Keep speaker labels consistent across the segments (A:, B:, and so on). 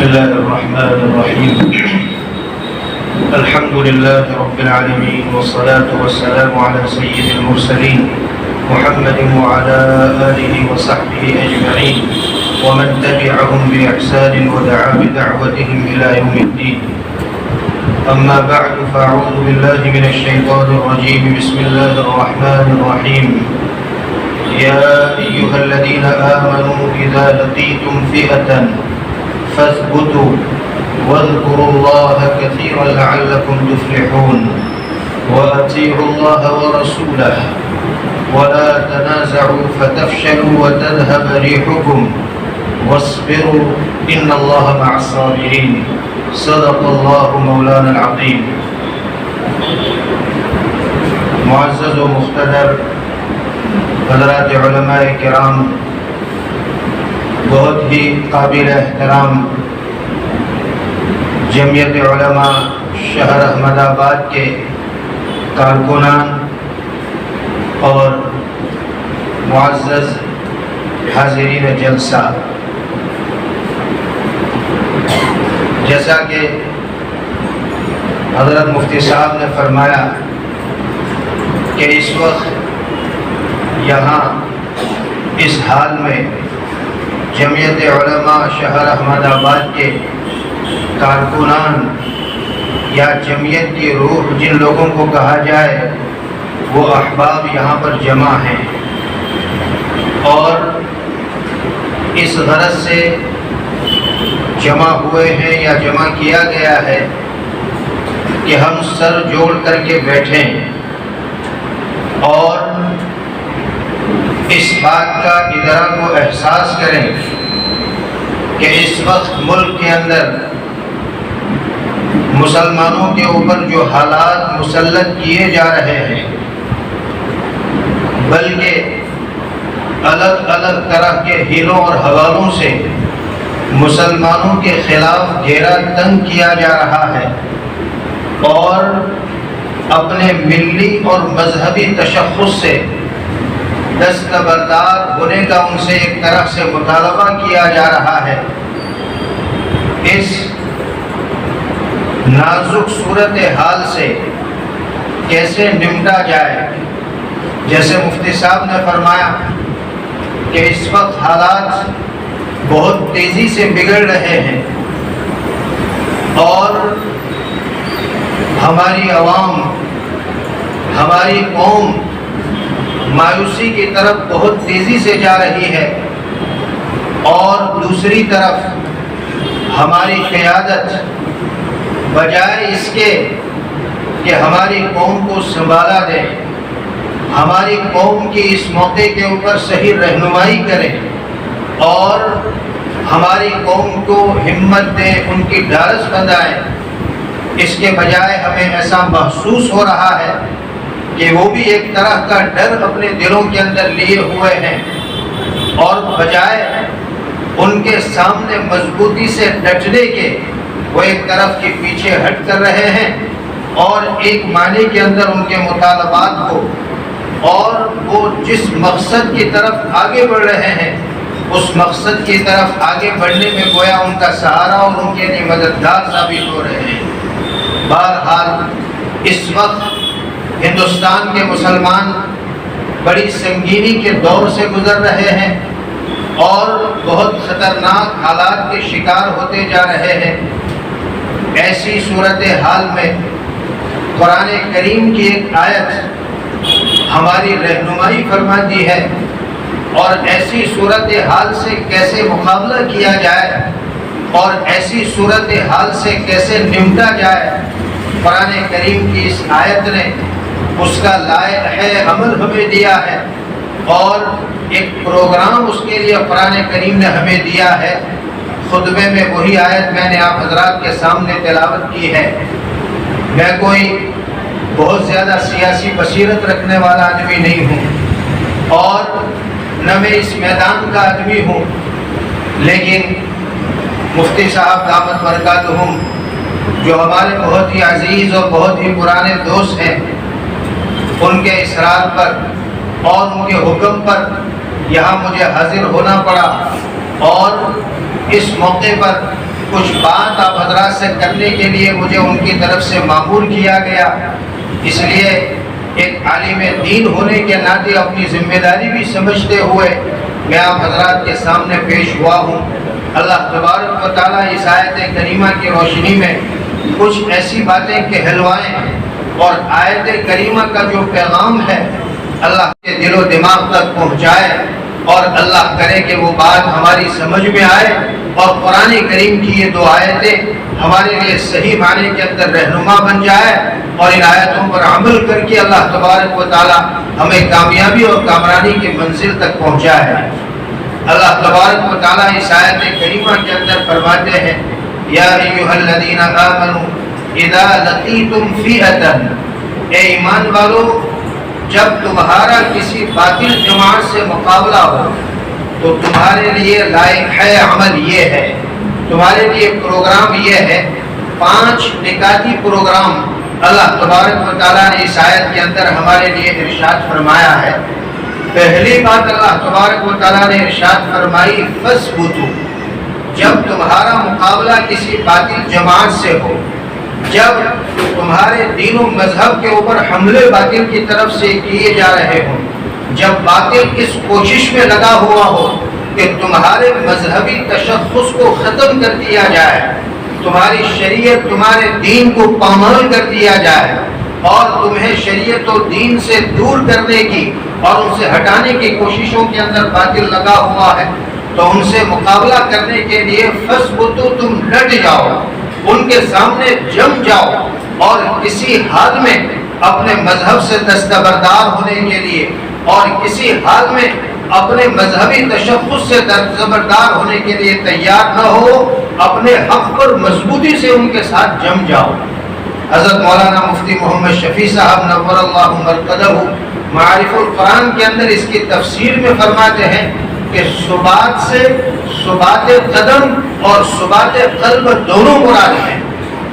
A: الله الرحمن الرحيم. الحمد لله رب العالمين، والصلاة والسلام على سيد المرسلين محمد وعلى آله وصحبه أجمعين ومن تبعهم بإحسان ودعا بدعوتهم إلى يوم الدين. أما بعد، فأعوذ بالله من الشيطان الرجيم. بسم الله الرحمن الرحيم. يا أيها الذين آمنوا إذا لقيتم فئة فاثبتوا واذكروا الله كثيرا لعلكم تفلحون وأطيعوا الله ورسوله ولا تنازعوا فتفشلوا وتذهب ريحكم واصبروا إن الله مع الصابرين. صدق الله مولانا العظيم. معزز و مقتدر حضرات علماء کرام، بہت ہی قابل احترام جمعیت علماء شہر احمد آباد کے کارکنان اور معزز حاضرین جلسہ، جیسا کہ حضرت مفتی صاحب نے فرمایا کہ اس وقت یہاں اس حال میں جمعیت علماء شہر احمد آباد کے کارکنان یا جمعیت کی روح جن لوگوں کو کہا جائے وہ احباب یہاں پر جمع ہیں، اور اس غرض سے جمع ہوئے ہیں یا جمع کیا گیا ہے کہ ہم سر جوڑ کر کے بیٹھیں اور اس بات کا ادراک و احساس کریں کہ اس وقت ملک کے اندر مسلمانوں کے اوپر جو حالات مسلط کیے جا رہے ہیں، بلکہ الگ الگ طرح کے ہیلوں اور حوالوں سے مسلمانوں کے خلاف گھیرا تنگ کیا جا رہا ہے، اور اپنے ملی اور مذہبی تشخص سے دستبردار ہونے کا ان سے ایک طرح سے مطالبہ کیا جا رہا ہے، اس نازک صورتحال سے کیسے نمٹا جائے؟ جیسے مفتی صاحب نے فرمایا کہ اس وقت حالات بہت تیزی سے بگڑ رہے ہیں اور ہماری عوام، ہماری قوم مایوسی کی طرف بہت تیزی سے جا رہی ہے، اور دوسری طرف ہماری قیادت بجائے اس کے کہ ہماری قوم کو سنبھالا دے، ہماری قوم کی اس موقع کے اوپر صحیح رہنمائی کرے اور ہماری قوم کو ہمت دے، ان کی ڈھارس بندھائے، اس کے بجائے ہمیں ایسا محسوس ہو رہا ہے کہ وہ بھی ایک طرح کا ڈر اپنے دلوں کے اندر لیے ہوئے ہیں، اور بجائے ان کے سامنے مضبوطی سے ڈٹنے کے وہ ایک طرف کے پیچھے ہٹ کر رہے ہیں، اور ایک معنی کے اندر ان کے مطالبات کو اور وہ جس مقصد کی طرف آگے بڑھ رہے ہیں اس مقصد کی طرف آگے بڑھنے میں گویا ان کا سہارا اور ان کے لیے مددگار ثابت ہو رہے ہیں۔ بہرحال اس وقت ہندوستان کے مسلمان بڑی سنگینی کے دور سے گزر رہے ہیں اور بہت خطرناک حالات کے شکار ہوتے جا رہے ہیں۔ ایسی صورتحال میں قرآن کریم کی ایک آیت ہماری رہنمائی فرماتی ہے، اور ایسی صورتحال سے کیسے مقابلہ کیا جائے اور ایسی صورتحال سے کیسے نمٹا جائے، قرآن کریم کی اس آیت نے اس کا لائحہ عمل ہمیں دیا ہے، اور ایک پروگرام اس کے لیے قرآن کریم نے ہمیں دیا ہے۔ خطبے میں وہی آیت میں نے آپ حضرات کے سامنے تلاوت کی ہے۔ میں کوئی بہت زیادہ سیاسی بصیرت رکھنے والا آدمی نہیں ہوں، اور نہ میں اس میدان کا آدمی ہوں، لیکن مفتی صاحب دامت برکاتہم جو ہمارے بہت ہی عزیز اور بہت ہی پرانے دوست ہیں، ان کے اصرار پر اور ان کے حکم پر یہاں مجھے حاضر ہونا پڑا، اور اس موقع پر کچھ بات آپ حضرات سے کرنے کے لیے مجھے ان کی طرف سے مامور کیا گیا، اس لیے ایک عالم دین ہونے کے ناطے اپنی ذمہ داری بھی سمجھتے ہوئے میں آپ حضرات کے سامنے پیش ہوا ہوں۔ اللہ تبارک و تعالیٰ اس آیت کریمہ کی روشنی میں کچھ ایسی باتیں کہلوائیں اور آیت کریمہ کا جو پیغام ہے اللہ کے دل و دماغ تک پہنچائے، اور اللہ کرے کہ وہ بات ہماری سمجھ میں آئے اور قرآن کریم کی یہ دو آیتیں ہمارے لیے صحیح معنی کے اندر رہنما بن جائے، اور ان آیتوں پر عمل کر کے اللہ تبارک و تعالی ہمیں کامیابی اور کامرانی کی منزل تک پہنچائے۔ اللہ تبارک و تعالی اس آیت کریمہ کے اندر فرماتے ہیں یا ایھا الذین آمنوا اذا لقیتم فئۃ، اے ایمان والو جب تمہارا کسی باطل جماعت سے مقابلہ ہو تو تمہارے لیے لائق ہے عمل یہ ہے، تمہارے لیے پروگرام یہ ہے، 5 نکاتی پروگرام اللہ تبارک و تعالیٰ نے اس آیت کے اندر ہمارے لیے ارشاد فرمایا ہے۔ پہلی بات اللہ تبارک و تعالیٰ نے ارشاد فرمائی فَاثْبُتُوا، جب تمہارا مقابلہ کسی باطل جماعت سے ہو، جب تمہارے دین و مذہب کے اوپر حملے باطل کی طرف سے کیے جا رہے ہوں، جب باطل اس کوشش میں لگا ہوا ہو کہ تمہارے مذہبی تشخص کو ختم کر دیا جائے، تمہاری شریعت تمہارے دین کو پامال کر دیا جائے، اور تمہیں شریعت و دین سے دور کرنے کی اور ان سے ہٹانے کی کوششوں کے اندر باطل لگا ہوا ہے، تو ان سے مقابلہ کرنے کے لیے فَاثْبُتُوا، تم ڈٹ جاؤ، ان کے سامنے جم جاؤ، اور کسی حال میں اپنے مذہب سے دستبردار ہونے کے لیے اور کسی حال میں اپنے مذہبی تشخص سے دستبردار ہونے کے لیے تیار نہ ہو، اپنے حق پر مضبوطی سے ان کے ساتھ جم جاؤ۔ حضرت مولانا مفتی محمد شفیع صاحب نور اللہ مرقدہ معارف القرآن کے اندر اس کی تفسیر میں فرماتے ہیں کہ ثبات سے ثبات قدم اور ثبات قلب دونوں مراد ہیں،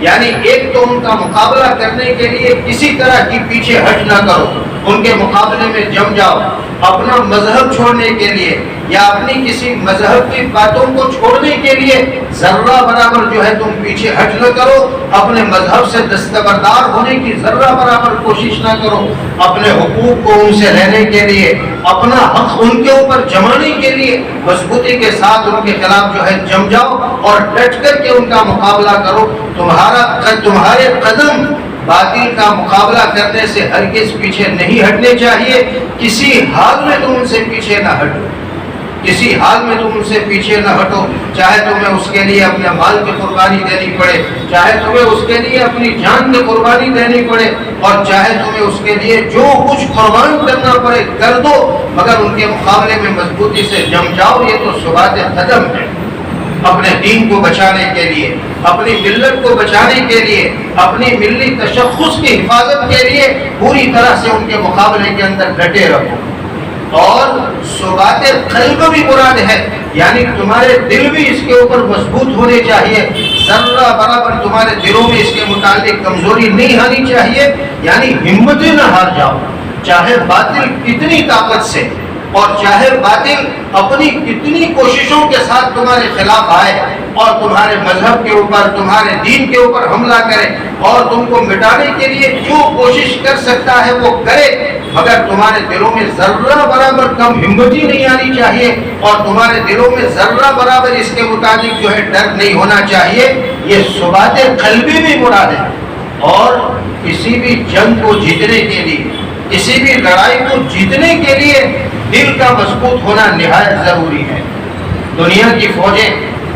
A: یعنی ایک تو ان کا مقابلہ کرنے کے لیے کسی طرح کی پیچھے ہٹ نہ کرو، ان کے مقابلے میں جم جاؤ، اپنا مذہب چھوڑنے کے لیے یا اپنی کسی مذہب کی باتوں کو چھوڑنے کے لیے ذرہ برابر جو ہے تم پیچھے ہٹ نہ کرو، اپنے مذہب سے دستبردار ہونے کی ذرہ برابر کوشش نہ کرو، اپنے حقوق کو ان سے لینے کے لیے، اپنا حق ان کے اوپر جمانے کے لیے مضبوطی کے ساتھ ان کے خلاف جو ہے جم جاؤ اور ڈٹ کر کے ان کا مقابلہ کرو۔ تمہارے قدم باطل کا مقابلہ کرنے سے ہرگز پیچھے نہیں ہٹنے چاہیے، کسی حال میں تم ان سے پیچھے نہ ہٹو، کسی حال میں تم ان سے پیچھے نہ ہٹو، چاہے تمہیں اس کے لیے اپنے مال کی قربانی دینی پڑے، چاہے تمہیں اس کے لیے اپنی جان کی قربانی دینی پڑے، اور چاہے تمہیں اس کے لیے جو کچھ قربان کرنا پڑے کر دو، مگر ان کے مقابلے میں مضبوطی سے جم جاؤ۔ یہ تو ثبات قدم ہے، اپنے دین کو بچانے کے لیے، اپنی ملت کو بچانے کے لیے، اپنی ملی تشخص کی حفاظت کے لیے پوری طرح سے ان کے مقابلے کے اندر ڈٹے رہو۔ اور ثبات قلب بھی مراد ہے، یعنی تمہارے دل بھی اس کے اوپر مضبوط ہونے چاہیے، ذرہ برابر تمہارے دلوں میں اس کے متعلق کمزوری نہیں آنی چاہیے، یعنی ہمتیں نہ ہار جاؤ، چاہے باطل کتنی طاقت سے اور چاہے باطل اپنی کتنی کوششوں کے ساتھ تمہارے خلاف آئے اور تمہارے مذہب کے اوپر، تمہارے دین کے اوپر حملہ کرے اور تم کو مٹانے کے لیے جو کوشش کر سکتا ہے وہ کرے، مگر تمہارے دلوں میں ذرہ برابر کم ہمتی نہیں آنی چاہیے اور تمہارے دلوں میں ذرہ برابر اس کے مطابق جو ہے ڈر نہیں ہونا چاہیے۔ یہ ثبات قلبی بھی مراد ہے، اور کسی بھی جنگ کو جیتنے کے لیے، کسی بھی لڑائی کو جیتنے کے لیے دل کا مضبوط ہونا نہایت ضروری ہے۔ دنیا کی فوجیں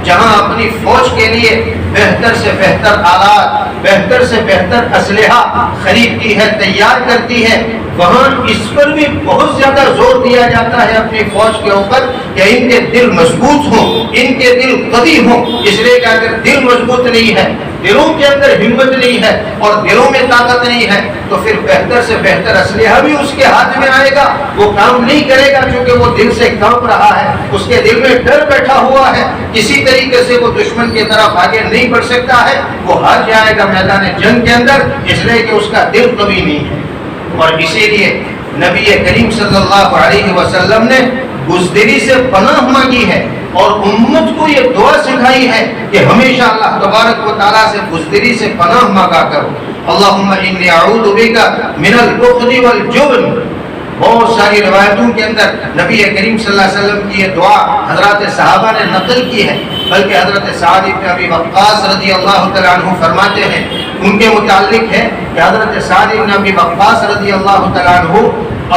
A: جہاں اپنی فوج کے لیے بہتر سے بہتر آلات، بہتر سے بہتر اسلحہ خریدتی ہے، تیار کرتی ہے، وہاں اس پر بھی بہت زیادہ زور دیا جاتا ہے اپنی فوج کے اوپر کہ ان کے دل مضبوط ہوں، ان کے دل قوی ہوں، اس لیے کہ اگر دل مضبوط نہیں ہے، دلوں کے اندر ہمت نہیں ہے اور دلوں میں طاقت نہیں ہے تو پھر بہتر سے بہتر اسلحہ بھی اس کے ہاتھ میں آئے گا، وہ کام نہیں کرے گا، کیونکہ وہ دل سے کانپ رہا ہے، اس کے دل میں ڈر بیٹھا ہوا ہے، کسی طریقے سے وہ دشمن کی طرف آگے نہیں بڑھ سکتا ہے، وہ ہار جائے گا میدان جنگ کے اندر، اس لیے کہ اس کا دل قوی نہیں ہے۔ اور اسی لیے نبی کریم صلی اللہ علیہ وسلم نے بزدلی سے پناہ مانگی ہے اور امت کو یہ دعا سکھائی ہے کہ ہمیشہ اللہ تبارک و تعالیٰ سے بزدلی سے پناہ مانگا کرو. اللہم انی اعوذ بک من البخل والجبن. بہت ساری روایتوں کے اندر نبی کریم صلی اللہ علیہ وسلم کی یہ دعا حضرات صحابہ نے نقل کی ہے، بلکہ حضرت سعد بن ابی وقاص رضی اللہ تعالیٰ عنہ فرماتے ہیں، ان کے متعلق ہے کہ حضرت سعد بن ابی وقاص رضی اللہ تعالیٰ عنہ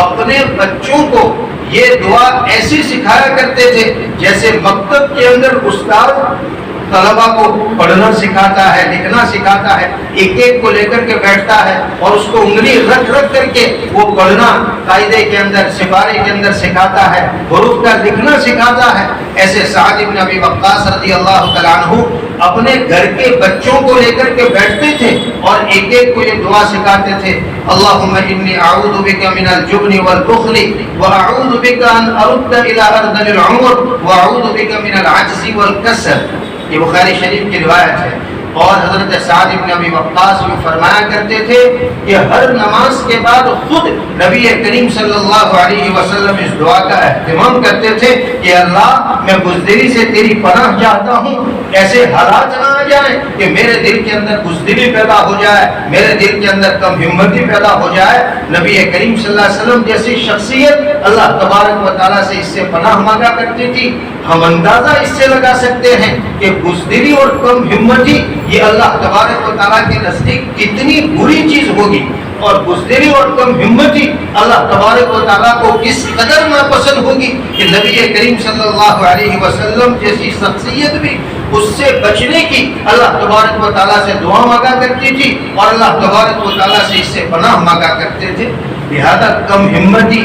A: اپنے بچوں کو یہ دعا ایسی سکھایا کرتے تھے جیسے مکتب کے اندر استاد طلبہ کو پڑھنا سکھاتا ہے، لکھنا سکھاتا ہے، ایک ایک کو لے کر کے بیٹھتا ہے اور اس کو انگلی رکھ رکھ کر کے وہ پڑھنا قاعدے کے اندر سپارے کے اندر سکھاتا ہے، حروف کا لکھنا سکھاتا ہے. ایسے سعد بن ابی وقاص رضی اللہ تعالیٰ عنہ اپنے گھر کے بچوں کو لے کر کے بیٹھتے تھے اور ایک ایک کو یہ دعا سکھاتے تھے. اللہم انی اعوذ بک من الجبن والبخل واعوذ بک ان ارد الى ارذل العمر واعوذ بک من العجز والکسل. یہ بخاری شریف کی روایت ہے. اور حضرت سعد بن ابی وقاص میں فرمایا کرتے تھے کہ ہر نماز کے بعد خود نبی کریم صلی اللہ علیہ وسلم اس دعا کا اہتمام کرتے تھے کہ اللہ میں بزدلی سے تیری پناہ چاہتا ہوں، ایسے حالات نہ آ جائیں کہ میرے دل کے اندر بزدلی پیدا ہو جائے، میرے دل کے اندر کم ہمتی پیدا ہو جائے. نبی کریم صلی اللہ علیہ وسلم جیسی شخصیت اللہ تبارک و تعالیٰ سے اس سے پناہ مانگا کرتی تھی. ہم اندازہ اس سے لگا سکتے ہیں کہ بزدلی اور کم ہمتی یہ اللہ تبارک و تعالیٰ کے نزدیک کتنی بری چیز ہوگی، اور بزدلی اور کم ہمتی اللہ تبارک و تعالیٰ کو کس قدر ناپسند ہوگی کہ نبی کریم صلی اللہ علیہ وسلم جیسی شخصیت بھی اس سے بچنے کی اللہ تبارک و تعالیٰ سے دعا مانگا کرتی تھی اور اللہ تبارک و تعالیٰ سے اس سے پناہ مانگا کرتے تھے. لہذا کم ہمتی،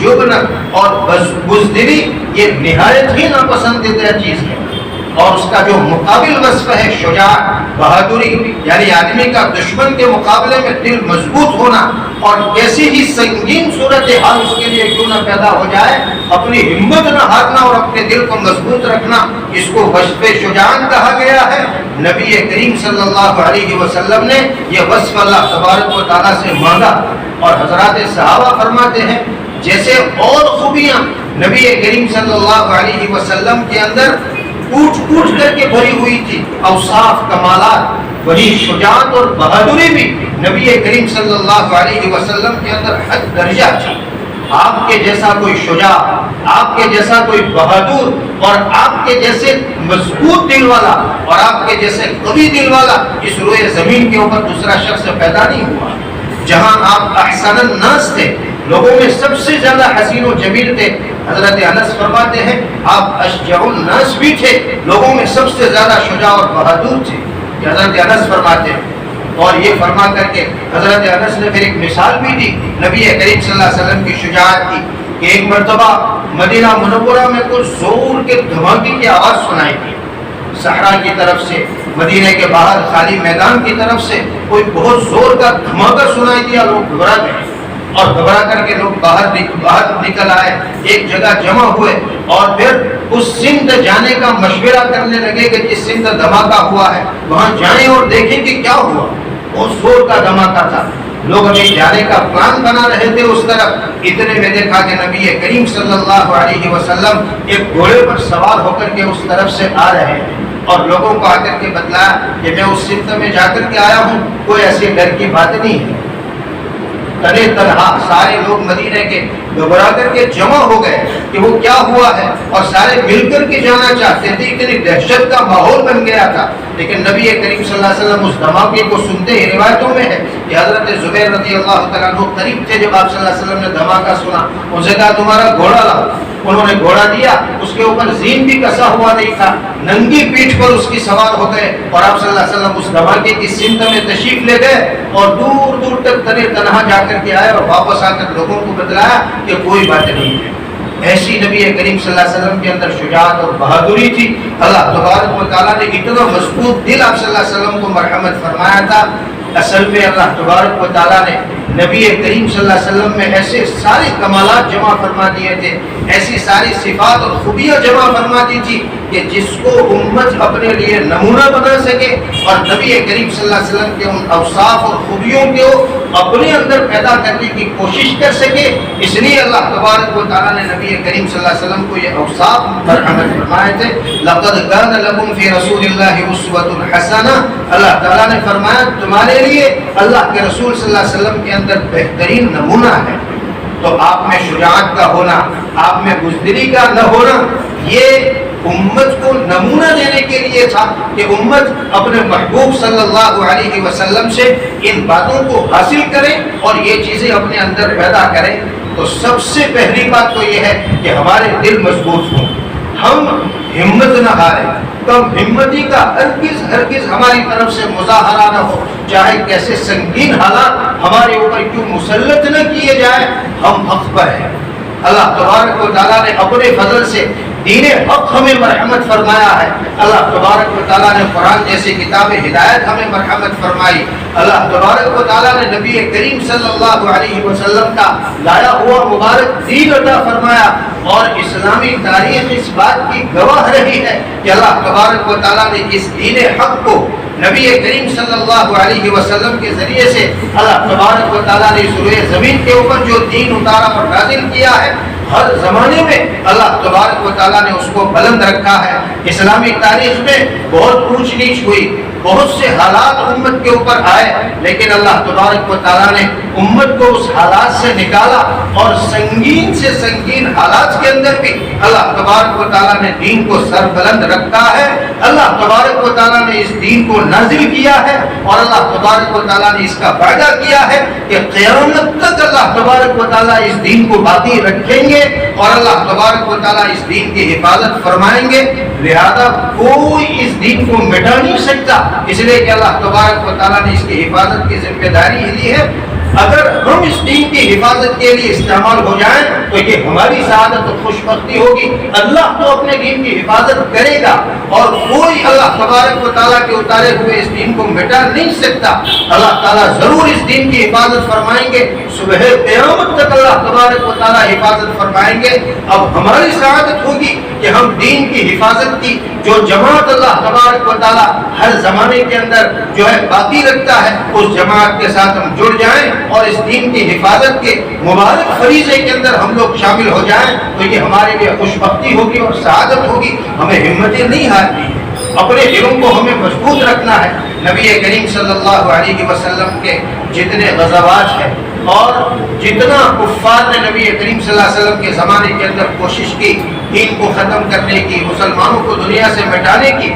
A: جبن اور بزدلی یہ نہایت ہی ناپسندیدہ چیز ہے. اور اس کا جو مقابل وصف ہے شجاعت، بہادری، یعنی آدمی کا دشمن کے مقابلے میں دل مضبوط ہونا، اور کیسی ہی سنگین صورتحال اس کے لیے کیوں نہ پیدا ہو جائے اپنی ہمت نہ ہارنا اور اپنے دل کو مضبوط رکھنا، اس کو وصف شجاعت کہا گیا ہے. نبی کریم صلی اللہ علیہ وسلم نے یہ وصف اللہ تبارک و تعالیٰ سے مانگا. اور حضرات صحابہ فرماتے ہیں جیسے اور خوبیاں نبی کریم صلی اللہ علیہ وسلم کے اندر کوٹ کوٹ کر کے بھری ہوئی تھی، اوصاف کمالات، وہی شجاعت اور بہادری بھی نبی کریم صلی اللہ علیہ وسلم کے اندر حد درجہ تھی. آپ کے جیسا کوئی شجاع، آپ کے جیسا کوئی بہادر اور آپ کے جیسے مضبوط دل والا اور آپ کے جیسے قوی دل والا اس روئے زمین کے اوپر دوسرا شخص پیدا نہیں ہوا. جہاں آپ احسن الناس تھے، لوگوں میں سب سے زیادہ حسین و جمیل تھے. حضرت انس فرماتے ہیں آپ اشجع الناس بھی تھے، لوگوں میں سب سے زیادہ شجاع اور بہادر تھے. یہ حضرت انس فرماتے ہیں. اور یہ فرما کر کے حضرت انس نے پھر ایک مثال بھی دی نبی کریم صلی اللہ علیہ وسلم کی شجاعت کی کہ ایک مرتبہ مدینہ منورہ میں کچھ زور کے دھماکے کی آواز سنائی دی. صحرا کی طرف سے، مدینہ کے باہر خالی میدان کی طرف سے کوئی بہت زور کا دھماکہ سنائی دیا. لوگ گھبرا گئے اور گھبرا کر کے لوگ باہر نکل آئے، ایک جگہ جمع ہوئے اور پھر اس سمت جانے کا مشورہ کرنے لگے کہ جس سمت دھماکہ ہوا ہے وہاں جائیں اور دیکھیں کہ کیا ہوا. بہت زور کا دھماکہ تھا. لوگ ابھی جانے کا پلان بنا رہے تھے اس طرف. اتنے میں دیکھا کہ نبی کریم صلی اللہ علیہ وسلم ایک گھوڑے پر سوار ہو کر کے اس طرف سے آ رہے ہیں اور لوگوں کو آ کر کے بتلایا کہ میں اس سمت میں جا کر کے آیا ہوں، کوئی ایسی ڈر کی بات نہیں ہے. تنے تنہا سارے لوگ مدینے کے گھبرا کر کے جمع ہو گئے کہ وہ کیا ہوا ہے اور سارے مل کر کے جانا چاہتے تھے. اتنی دہشت کا ماحول بن گیا تھا. لیکن نبی کریم صلی اللہ علیہ وسلم اس دھماکے کو سنتے ہی روایتوں میں ہے کہ حضرت زبیر رضی اللہ تعالیٰ عنہ قریب تھے. جب آپ صلی اللہ علیہ وسلم نے دھماکہ سنا ان سے کہا تمہارا گھوڑا لاؤ. انہوں نے گھوڑا دیا، اس کے اوپر زین بھی کسا ہوا نہیں تھا، ننگی پیٹھ پر اس کی سوار ہو گئے اور آپ صلی اللہ علیہ وسلم اس دھماکے کی سمت میں تشریف لے گئے اور دور دور تک تنے تنہا جا کر کے آئے اور واپس آ کر لوگوں کو بتلایا کہ کوئی بات نہیں ہے. ایسی نبی کریم صلی اللہ علیہ وسلم کے اندر شجاعت اور بہادری تھی. اللہ تبارک و تعالیٰ نے اتنا مضبوط دل آپ صلی اللہ علیہ وسلم کو مرحمت فرمایا تھا. اصل میں اللہ تبارک و تعالیٰ نے نبی کریم صلی اللہ علیہ وسلم میں ایسے سارے کمالات جمع فرما دیے تھے، ایسی ساری صفات اور خوبیاں جمع فرما دی تھی کہ جس کو امت اپنے لیے نمونہ بنا سکے اور نبی کریم صلی اللہ علیہ وسلم کے ان اوصاف اور خوبیوں کو اپنے اندر پیدا کرنے کی کوشش کر سکے. اس لیے اللہ تبارک و تعالیٰ نے نبی کریم صلی اللہ علیہ وسلم کو یہ اوصاف مرحمت فرمائے تھے. لقد كان لكم في رسول الله اسوة حسنہ. اللہ تعالیٰ نے فرمایا تمہارے لیے اللہ کے رسول صلی اللہ علیہ وسلم کے اندر بہترین نمونہ ہے. تو آپ میں شجاعت کا ہونا، آپ میں بزدلی کا نہ ہونا، یہ امت کو نمونہ دینے کے لیے تھا کہ امت اپنے محبوب صلی اللہ علیہ وسلم سے ان باتوں کو حاصل کرے اور یہ چیزیں اپنے اندر پیدا کرے. تو سب سے پہلی بات تو یہ ہے کہ ہمارے دل مضبوط ہوں، ہم ہمت نہ ہاریں. کم ہمتی کا ہرگز ہماری طرف سے مظاہرہ نہ ہو، چاہے کیسے سنگین حالات ہمارے اوپر کیوں مسلط نہ کیے جائے، ہم حق پر ہیں. اللہ تبارک و تعالیٰ نے اپنے فضل سے دین حق ہمیں مرحمت فرمایا ہے. اللہ تبارک و تعالیٰ نے قرآن جیسی کتاب ہدایت ہمیں مرحمت فرمائی. اللہ تبارک و تعالیٰ نے نبی کریم صلی اللہ علیہ وسلم کا لایا ہوا مبارک دین عطا فرمایا. اور اسلامی تاریخ اس بات کی گواہ رہی ہے کہ اللہ تبارک و تعالیٰ نے اس دین حق کو نبی کریم صلی اللہ علیہ وسلم کے ذریعے سے اللہ تبارک و تعالیٰ نے روئے زمین کے اوپر جو دین اتارا اور نازل کیا ہے، ہر زمانے میں اللہ تبارک و تعالیٰ نے اس کو بلند رکھا ہے. اسلامی تاریخ میں بہت اونچ نیچ ہوئی، بہت سے حالات امت کے اوپر آئے، لیکن اللہ تبارک و تعالیٰ نے امت کو اس حالات سے نکالا اور سنگین سے سنگین حالات کے اندر بھی اللہ تبارک و تعالیٰ نے دین کو سر بلند رکھا ہے. اللہ تبارک و تعالیٰ نے اس دین کو نازل کیا ہے اور اللہ تبارک و تعالیٰ نے اس کا وعدہ کیا ہے کہ قیامت تک اللہ تبارک و تعالیٰ اس دین کو باقی رکھیں گے اور اللہ تبارک و تعالیٰ اس دین کی حفاظت فرمائیں گے. لہذا کوئی اس دین کو مٹا نہیں سکتا، اس لیے کہ اللہ تبارک و تعالیٰ نے اس کی حفاظت کی ذمہ داری لی ہے. اگر ہم اس دین کی حفاظت کے لیے استعمال ہو جائیں تو یہ ہماری سعادت و خوش بختی ہوگی. اللہ تو اپنے دین کی حفاظت کرے گا اور کوئی اللہ تبارک و تعالیٰ کے اتارے ہوئے اس دین کو مٹا نہیں سکتا. اللہ تعالیٰ ضرور اس دین کی حفاظت فرمائیں گے. صبح قیامت تک اللہ تبارک و تعالیٰ حفاظت فرمائیں گے. اب ہماری سعادت ہوگی کہ ہم دین کی حفاظت کی جو جماعت اللہ تبارک و تعالیٰ ہر زمانے کے اندر جو ہے باقی رکھتا ہے، اس جماعت کے ساتھ ہم جڑ جائیں اور اس دین کی حفاظت کے مبارک فریضے کے اندر ہم لوگ شامل ہو جائیں تو یہ ہمارے لیے خوش بختی ہوگی اور سعادت ہوگی. ہمیں ہمتیں نہیں ہارنی ہے، اپنے دلوں کو ہمیں مضبوط رکھنا ہے. نبی کریم صلی اللہ علیہ وسلم کے جتنے غزوات ہیں اور جتنا کفار نے نبی کریم صلی اللہ علیہ وسلم کے زمانے کے اندر کوشش کی دین کو ختم کرنے کی، مسلمانوں کو دنیا سے مٹانے کی،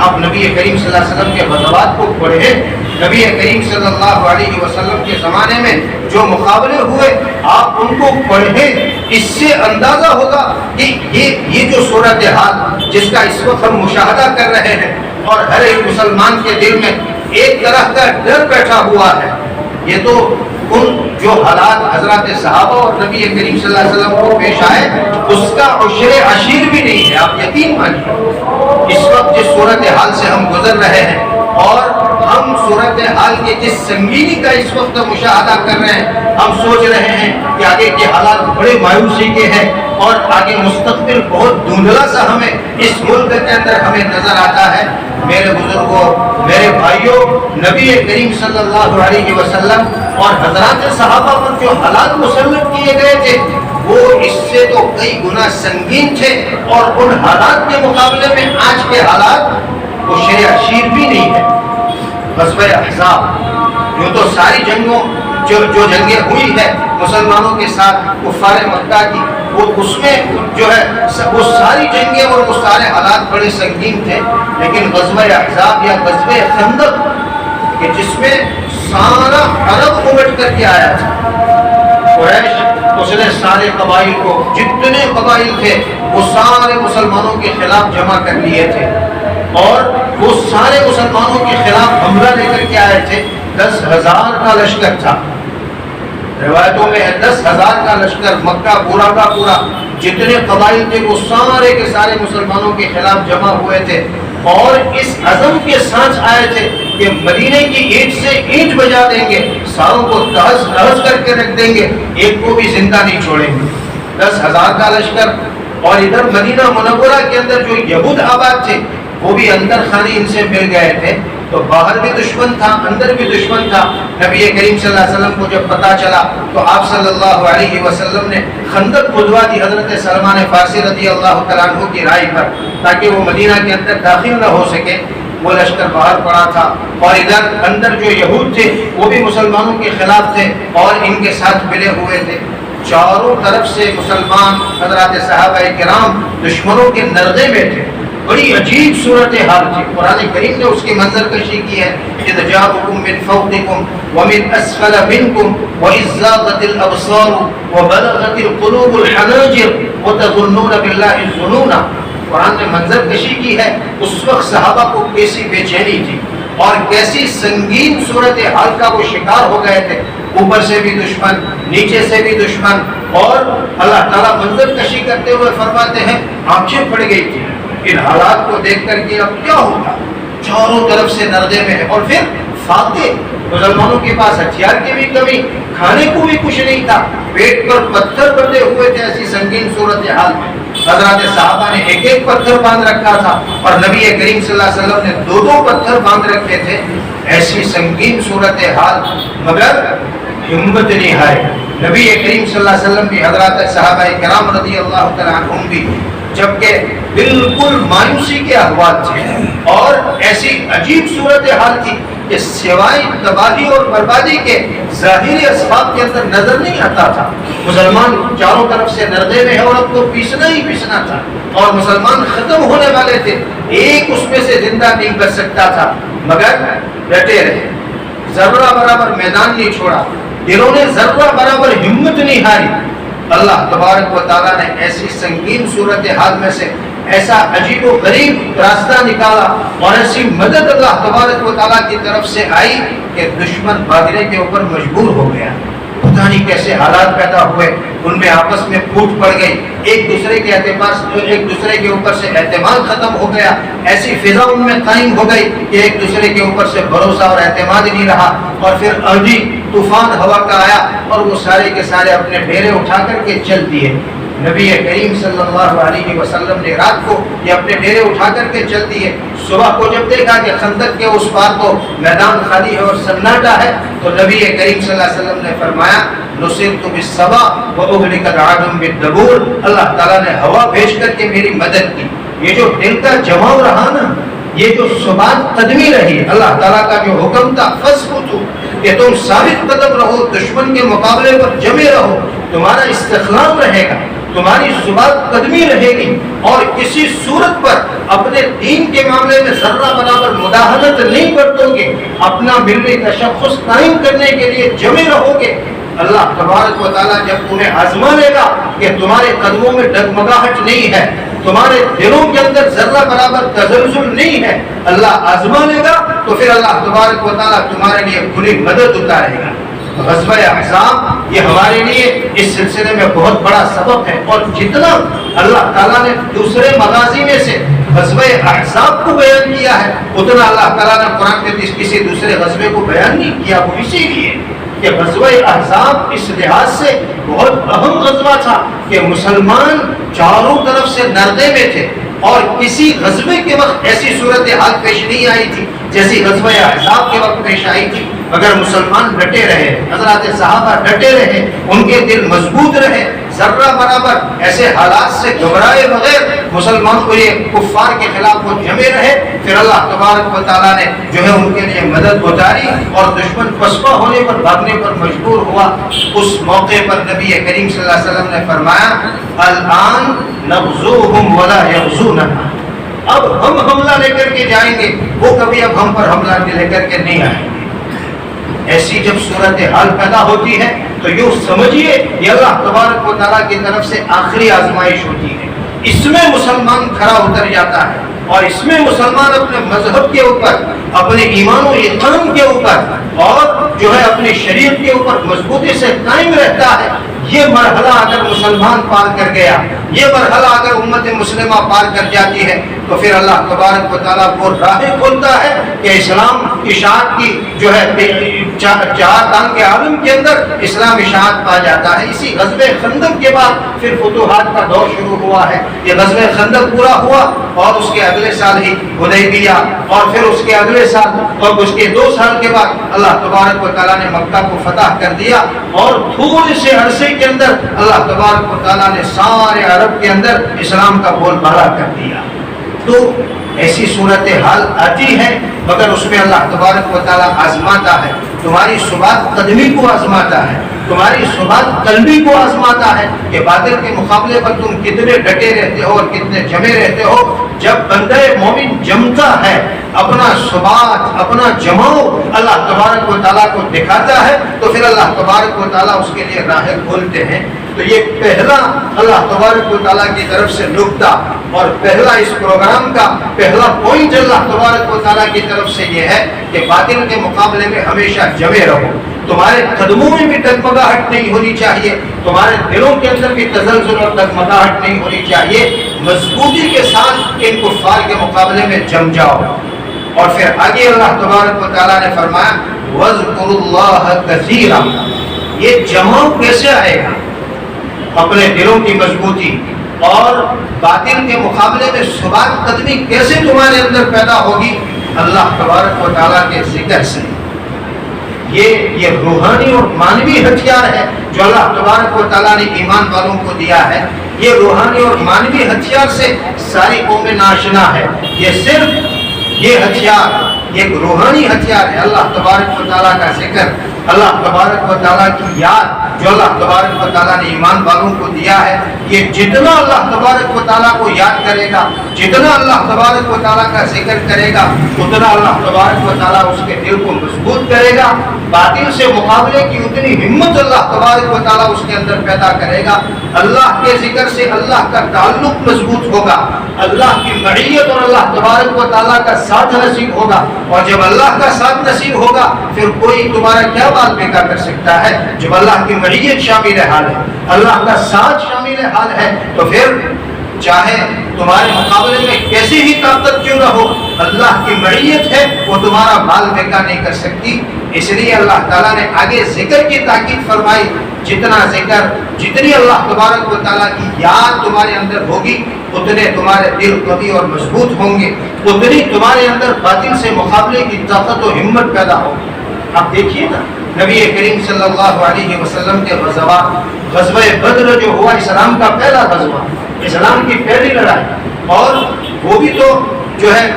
A: آپ نبی کریم صلی اللہ علیہ وسلم کے غزوات کو پڑھیں. نبی کریم صلی اللہ علیہ وسلم کے زمانے میں جو مقابلے ہوئے آپ ان کو پڑھیں. اس سے اندازہ ہوگا کہ یہ جو صورتحال جس کا اس وقت ہم مشاہدہ کر رہے ہیں اور ہر ایک مسلمان کے دل میں ایک طرح کا ڈر بیٹھا ہوا ہے، یہ تو ان جو حالات حضرات صحابہ اور نبی کریم صلی اللہ علیہ وسلم کو پیش آئے اس کا عشر عشیر بھی نہیں ہے. آپ یقین مانیے اس وقت جس صورتحال سے ہم گزر رہے ہیں اور ہم صورتحال کے جس سنگینی کا اس وقت مشاہدہ کر رہے ہیں، ہم سوچ رہے ہیں کہ آگے کے حالات بڑے مایوسی کے ہیں اور آگے مستقبل بہت دھندلا سا ہمیں اس ملک کے اندر ہمیں نظر آتا ہے. میرے بزرگوں، میرے بھائیوں، نبی کریم صلی اللہ علیہ وسلم اور حضرات صحابہ پر جو حالات مسلط کیے گئے تھے وہ اس سے تو کئی گنا سنگین تھے اور ان حالات کے مقابلے میں آج کے حالات عشر عشیر بھی نہیں ہے. غزوہ احزاب جو تو ساری جنگوں جو جنگیں ہوئی ہے مسلمانوں کے ساتھ کفار مکہ کی، وہ اس میں جو ہے وہ ساری جنگیں اور وہ سارے حالات بڑے سنگین تھے. لیکن غزوہ احزاب یا غزوہ خندق کہ جس میں سارا عرب امٹ کر کے آیا تھا، قریش اس نے سارے قبائل کو، جتنے قبائل تھے وہ سارے مسلمانوں کے خلاف جمع کر لیے تھے اور وہ سارے مسلمانوں کے خلاف حملہ لے کر کے آئے تھے. 10,000 کا لشکر تھا، روایتوں میں 10,000 کا لشکر مکہ پورا کا پورا جتنے قبائل تھے وہ سارے کے سارے مسلمانوں کے خلاف جمع ہوئے تھے اور اس عزم کے ساتھ آئے تھے کہ مدینے کی اینٹ سے اینٹ بجا دیں گے، ساروں کو تہس نہس کر کے رکھ دیں گے، ایک کو بھی زندہ نہیں چھوڑیں گے. 10,000 کا لشکر اور ادھر مدینہ منورہ کے اندر جو یہود آباد تھے وہ بھی اندر خانے ان سے مل گئے تھے، تو باہر بھی دشمن تھا اندر بھی دشمن تھا۔ نبی کریم صلی اللہ علیہ وسلم کو جب پتہ چلا تو آپ صلی اللہ علیہ وسلم نے خندق کھدوا دی حضرت سلمان فارسی رضی اللہ تعالیٰ عنہ کی رائے پر، تاکہ وہ مدینہ کے اندر داخل نہ ہو سکے۔ وہ لشکر باہر پڑا تھا اور ادھر اندر جو یہود تھے وہ بھی مسلمانوں کے خلاف تھے اور ان کے ساتھ ملے ہوئے تھے۔ چاروں طرف سے مسلمان حضرات صحابہ کرام دشمنوں کے نرغے میں تھے۔ بڑی عجیب صورتحال تھی۔ قرآن کریم نے اس کی منظر کشی کی ہے، اذ جاءکم من فوقکم ومن اسفل منکم واذ زاغت الابصار وبلغت القلوب الحناجر وتظنون باللہ الظنون۔ قرآن نے منظر کشی کی ہے اس وقت صحابہ کو کیسی بے چینی تھی اور کیسی سنگین صورتحال کا وہ شکار ہو گئے تھے، اوپر سے بھی دشمن نیچے سے بھی دشمن۔ اور اللہ تعالیٰ منظر کشی کرتے ہوئے فرماتے ہیں آنکھیں پھٹ گئی تھی ان حالات کو دیکھ کر کے اب کیا ہوگا، چاروں طرف سے نردے میں ہے۔ اور پھر فاتح مسلمانوں کے پاس ہتھیار کی بھی کمی، کھانے کو بھی کچھ نہیں تھا، پیٹ پر پتھر بندھے ہوئے تھے۔ ایسی سنگین صورتحال میں حضرات صحابہ نے ایک ایک پتھر باندھ رکھا تھا اور نبی کریم صلی اللہ علیہ وسلم نے دو دو پتھر باندھ رکھے تھے۔ ایسی سنگین صورتحال مگر ہمت نہیں ہاری۔ نبی کریم صلی اللہ علیہ وسلم بھی حضرات صحابہ کرام رضی اللہ تعالیٰ عنہم بھی جبکہ بالکل مایوسی کے احوال تھے اور ایسی عجیب صورتحال تھی کہ سوائے تباہی اور بربادی کے ظاہری اسباب کے اندر نظر نہیں آتا تھا۔ مسلمان چاروں طرف سے نردے میں ہے اور اب تو پیسنا ہی پیسنا تھا اور مسلمان ختم ہونے والے تھے، ایک اس میں سے زندہ نہیں بچ سکتا تھا، مگر ڈٹے رہے، ذرہ برابر میدان نہیں چھوڑا، دلوں نے ذرہ برابر ہمت نہیں ہاری۔ اللہ تبارک و تعالیٰ نے ایسی سنگین صورتحال میں سے ایسا عجیب و غریب راستہ نکالا اور ایسی مدد اللہ تبارک و تعالیٰ کی طرف سے آئی کہ دشمن بھاگنے کے اوپر مجبور ہو گیا۔ پتہ نہیں کیسے حالات پیدا ہوئے، ان میں آپس میں پھوٹ پڑ گئی، ایک دوسرے کے اوپر سے اعتماد ختم ہو گیا، ایسی فضا ان میں قائم ہو گئی کہ ایک دوسرے کے اوپر سے بھروسہ اور اعتماد نہیں رہا۔ اور پھر آندھی طوفان ہوا کا آیا اور وہ سارے کے سارے اپنے ڈیرے اٹھا کر کے چل دیے۔ نبی کریم صلی اللہ علیہ وسلم نے رات کو یہ اپنے ڈیرے اٹھا کر کے چل دیے۔ صبح کو جب دیکھا کہ خندق کے اس پار تو میدان خالی ہے اور سناٹا ہے، تو نبی کریم صلی اللہ علیہ وسلم نے فرمایا نصرت بالصبا واهلكت عاد بالدبور۔ اللہ تعالیٰ نے ہوا بھیج کر کے میری مدد کی۔ یہ جو دل کا جماؤ رہا نا، یہ جو ثبات قدمی رہی، اللہ تعالیٰ کا جو حکم تھا فثبتوا کہ تم ثابت قدم رہو، دشمن کے مقابلے پر جمے رہو، تمہارا استقلال رہے گا، تمہاری ثبات قدمی رہے گی اور کسی صورت پر اپنے دین کے معاملے میں ذرہ برابر مداہنت نہیں برتو گے، اپنا ملی تشخص قائم کرنے کے لیے جمے رہو گے۔ اللہ تبارک و تعالیٰ جب تمہیں آزما لے گا کہ تمہارے قدموں میں ڈگمگاہٹ نہیں ہے، تمہارے دلوں کے اندر ذرہ برابر تزلزل نہیں ہے، اللہ آزما لے گا تو پھر اللہ تبارک و تعالیٰ تمہارے لیے کھلی مدد اتارے گا۔ غزوہ احزاب یہ ہمارے لیے اس سلسلے میں بہت بڑا سبب ہے، اور جتنا اللہ تعالیٰ نے دوسرے مغازی میں سے غزوہ احزاب کو بیان کیا ہے، اتنا اللہ تعالیٰ نے قرآن کے کسی دوسرے غزوے کو بیان نہیں کیا۔ وہ اسی لیے کہ غزوہ احزاب اس لحاظ سے بہت اہم غزوہ تھا کہ مسلمان چاروں طرف سے نردے میں تھے اور کسی غزوے کے وقت ایسی صورتحال پیش نہیں آئی تھی جیسی غزوہ احزاب کے وقت پیش آئی تھی، مگر مسلمان ڈٹے رہے، حضرات صحابہ ڈٹے رہے، ان کے دل مضبوط رہے، ذرہ برابر ایسے حالات سے گھبرائے بغیر مسلمان کو یہ کفار کے خلاف وہ جمے رہے۔ پھر اللہ تبارک و تعالیٰ نے جو ہے ان کے لیے مدد اتاری اور دشمن پسپا ہونے پر بھاگنے پر مجبور ہوا۔ اس موقع پر نبی کریم صلی اللہ علیہ وسلم نے فرمایا الآن نغزوہم ولا یغزوننا، اب ہم حملہ لے کر کے جائیں گے، وہ کبھی اب ہم پر حملہ لے کر کے نہیں آئیں گے۔ ایسی جب صورتحال پیدا ہوتی ہے تو یوں سمجھیے یہ اللہ تبارک و تعالیٰ کی طرف سے آخری آزمائش ہوتی ہے، اس میں مسلمان کھڑا اتر جاتا ہے اور اس میں مسلمان اپنے مذہب کے اوپر، اپنے ایمان و یقین کے اوپر اور جو ہے اپنی شریعت کے اوپر مضبوطی سے قائم رہتا ہے۔ یہ مرحلہ اگر مسلمان پار کر گیا، یہ مرحلہ اگر امت مسلمہ پار کر جاتی ہے تو پھر اللہ تبارک و تعالیٰ کو راہ کھولتا ہے کہ اسلام اشاعت کی جو ہے چار کے عالم کے اندر اسلام اشاعت پا جاتا ہے۔ اسی غزوہ خندق کے بعد پھر فتوحات کا دور شروع ہوا ہے۔ یہ غزوہ خندق پورا ہوا اور اس کے اگلے سال ہی حدیبیہ، اور پھر اس کے اگلے سال اور اس کے 2 سال کے بعد اللہ تبارک و تعالیٰ نے مکہ کو فتح کر دیا، اور تھوڑے سے عرصے کے اندر اللہ تبارک و تعالیٰ نے سارے عرب کے اندر اسلام کا بول بالا کر دیا۔ تو ایسی صورتحال آتی ہے، مگر اس میں اللہ تبارک و تعالیٰ آزماتا ہے، تمہاری ثبات قدمی کو آزماتا ہے، تمہاری ثبات قلبی کو آزماتا ہے کہ باطل کے مقابلے پر تم کتنے ڈٹے رہتے ہو اور کتنے جمے رہتے ہو۔ جب بندہ مومن جمتا ہے، اپنا ثبات، اپنا جماؤ اللہ تبارک و تعالیٰ کو دکھاتا ہے، تو پھر اللہ تبارک و تعالیٰ اس کے لیے راہیں کھولتے ہیں۔ تو یہ پہلا اللہ تبارک و تعالیٰ کی طرف سے نکتہ اور پہلا اس پروگرام کا پہلا پوائنٹ اللہ تبارک و تعالیٰ کی طرف سے یہ ہے کہ باطل کے مقابلے میں ہمیشہ جمے رہو۔ تمہارے قدموں میں بھی ڈگمگاہٹ نہیں ہونی چاہیے، تمہارے دلوں کے اندر بھی تزلزل اور ڈگمگاہٹ نہیں ہونی چاہیے، مضبوطی کے ساتھ ان کفار کے مقابلے میں جم جاؤ۔ اور پھر آگے اللہ تبارک و تعالیٰ نے فرمایا وَاذْكُرُوا اللَّهَ كَثِيرًا۔ یہ جماؤ کیسے آئے گا؟ اپنے دلوں کی مضبوطی اور باطل کے مقابلے میں ثبات قدمی کیسے تمہارے اندر پیدا ہوگی؟ اللہ تبارک و تعالیٰ کے ذکر سے۔ یہ روحانی اور مانوی ہتھیار ہے جو اللہ تبارک و تعالیٰ نے ایمان والوں کو دیا ہے۔ یہ روحانی اور مانوی ہتھیار سے ساری قومیں ناشنا ہے۔ یہ صرف یہ ہتھیار ایک روحانی ہتھیار ہے، اللہ تبارک و تعالیٰ کا ذکر، اللہ تبارک و تعالیٰ کی یاد جو اللہ تبارک و تعالیٰ نے ایمان والوں کو دیا ہے۔ یہ جتنا اللہ تبارک و تعالیٰ کو یاد کرے گا، جتنا اللہ تبارک و تعالیٰ کا ذکر کرے گا، اتنا اللہ تبارک و تعالیٰ اس کے دل کو مضبوط کرے گا۔ باطل سے مقابلے کی اتنی ہمت اللہ تبارک و تعالیٰ اس کے اندر پیدا کرے گا۔ اللہ کے ذکر سے اللہ کا تعلق مضبوط ہوگا، اللہ کی معیت اور اللہ تبارک و تعالیٰ کا ساتھ نصیب ہوگا، اور جب اللہ کا ساتھ نصیب ہوگا پھر کوئی تمہارا کیا بات بیکار کر سکتا ہے؟ جب اللہ کی معیت شامل حال ہے، اللہ کا ساتھ شامل حال ہے، تو پھر چاہے تمہارے مقابلے میں کیسی ہی طاقت کیوں نہ ہو، اللہ کی معیت ہے، وہ تمہارا بال بیکار نہیں کر سکتی۔ اس لیے اللہ تعالیٰ نے آگے ذکر کی تاکید فرمائی، جتنا ذکر، جتنی اللہ تبارک و تعالیٰ کی یاد تمہارے اندر ہوگی، اتنے تمہارے دل قوی اور مضبوط ہوں گے، اتنی تمہارے اندر باطل سے مقابلے کی طاقت و ہمت پیدا ہوگی۔ اب دیکھیے نا، نبی کریم صلی اللہ علیہ وسلم کے غزوات، غزوہ بدر جو ہوا اسلام کا پہلا غزوہ، اسلام کی پہلی لڑائی، اور وہ بھی تو جو ہے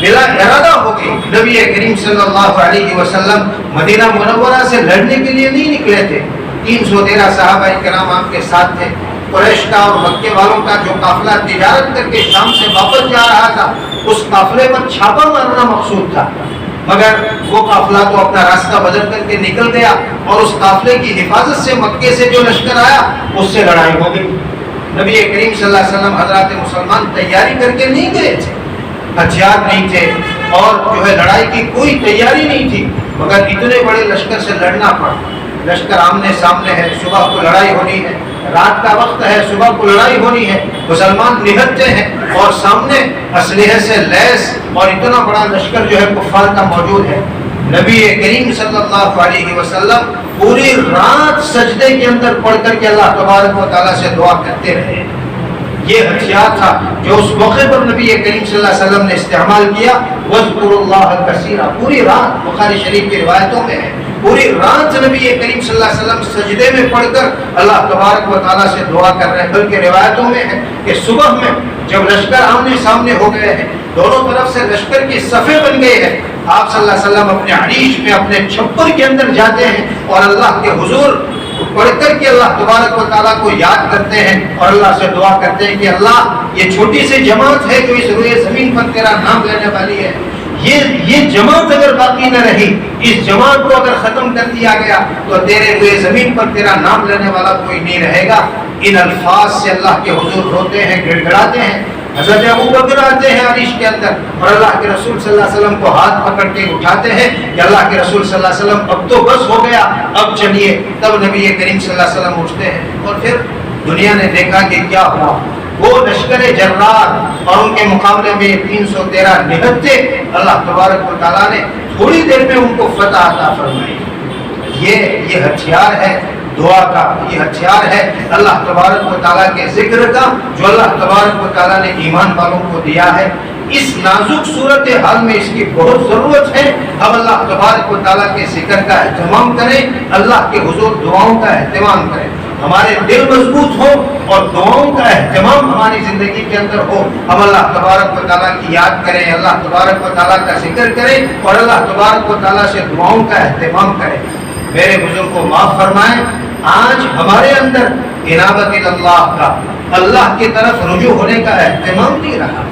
A: بلا ارادہ ہو گئی۔ نبی کریم صلی اللہ علیہ وسلم مدینہ منورہ سے لڑنے کے لیے نہیں نکلے تھے، 313 صحابہ کرام آپ کے ساتھ تھے۔ قریش کا اور مکے والوں کا جو قافلہ تجارت کر کے شام سے واپس جا رہا تھا، اس قافلے پر چھاپا مارنا مقصود تھا، مگر وہ قافلہ تو اپنا راستہ بدل کر کے نکل گیا، اور اس قافلے کی حفاظت سے مکے سے جو لشکر آیا اس سے لڑائی ہو گئی۔ نبی کریم صلی اللہ علیہ وسلم حضرات مسلمان تیاری کر کے نہیں گئے تھے، ہتھیار نہیں تھے اور جو ہے لڑائی کی کوئی تیاری نہیں تھی، مگر اتنے بڑے لشکر سے لڑنا پڑا۔ لشکر آمنے سامنے ہے، صبح کو لڑائی ہونی ہے، رات کا وقت ہے، صبح کو لڑائی ہونی ہے، مسلمان نہتے ہیں اور سامنے اسلحے سے لیس اور اتنا بڑا لشکر جو ہے کفار کا موجود ہے۔ نبی کریم صلی اللہ علیہ وسلم پوری رات سجدے کے اندر پڑھ کر کے اللہ تبارک و تعالیٰ سے دعا کرتے رہے۔ یہ ہتھیار تھا جو اس موقع پر نبی کریم صلی اللہ علیہ وسلم نے استعمال کیا، وَاذْكُرُوا اللَّهَ كَثِيرًا۔ پوری رات بخاری شریف کی روایتوں میں ہے، پوری رات نبی کریم صلی اللہ علیہ وسلم سجدے میں پڑھ کر اللہ تبارک و تعالیٰ سے دعا کر رہے ہیں۔ بلکہ روایتوں میں ہے کہ صبح میں جب لشکر آمنے سامنے ہو گئے ہیں، دونوں طرف سے لشکر کی صفیں بن گئے ہیں، آپ صلی اللہ علیہ وسلم اپنے عریش میں، اپنے چھپر کے اندر جاتے ہیں اور اللہ کے حضور پڑھ کر کے اللہ تبارک و تعالیٰ کو یاد کرتے ہیں اور اللہ سے دعا کرتے ہیں کہ اللہ یہ چھوٹی سی جماعت ہے جو اس روئے زمین پر تیرا نام لینے والی ہے، یہ جماعت اگر باقی نہ رہی، اس جماعت کو اگر ختم کر دیا گیا تو تیرے روئے زمین پر تیرا نام لینے والا کوئی نہیں رہے گا۔ ان الفاظ سے اللہ کے حضور روتے ہیں، گڑ گڑاتے ہیں۔ حضرت ابو بکر آتے ہیں عریش کے اندر اور اللہ کے رسول صلی اللہ علیہ وسلم کو ہاتھ پکڑ کے اٹھاتے ہیں کہ اللہ کے رسول صلی اللہ علیہ وسلم اب تو بس ہو گیا، اب چلیے۔ تب نبی کریم صلی اللہ علیہ وسلم اٹھتے ہیں اور پھر دنیا نے دیکھا کہ کیا ہوا، وہ لشکر جرار اور ان کے مقابلے میں 313 نہتے اللہ تبارک و تعالیٰ نے تھوڑی دیر میں ان کو فتح عطا فرمائی۔ یہ ہتھیار ہے دعا کا، یہ ہتھیار ہے اللہ تبارک و تعالیٰ کے ذکر کا جو اللہ تبارک و تعالیٰ نے ایمان والوں کو دیا ہے۔ اس نازک صورتحال میں اس کی بہت ضرورت ہے۔ ہم اللہ تبارک و تعالیٰ کے ذکر کا اہتمام کریں، اللہ کے حضور دعاؤں کا اہتمام کریں، ہمارے دل مضبوط ہو اور دعاؤں کا اہتمام ہماری زندگی کے اندر ہو۔ ہم اللہ تبارک و تعالیٰ کی یاد کریں، اللہ تبارک و تعالیٰ کا ذکر کریں اور اللہ تبارک و تعالیٰ سے دعاؤں کا اہتمام کریں۔ میرے بزرگ کو معاف فرمائیں، آج ہمارے اندر انابت اللہ کا، اللہ کی طرف رجوع ہونے کا اہتمام نہیں رہا۔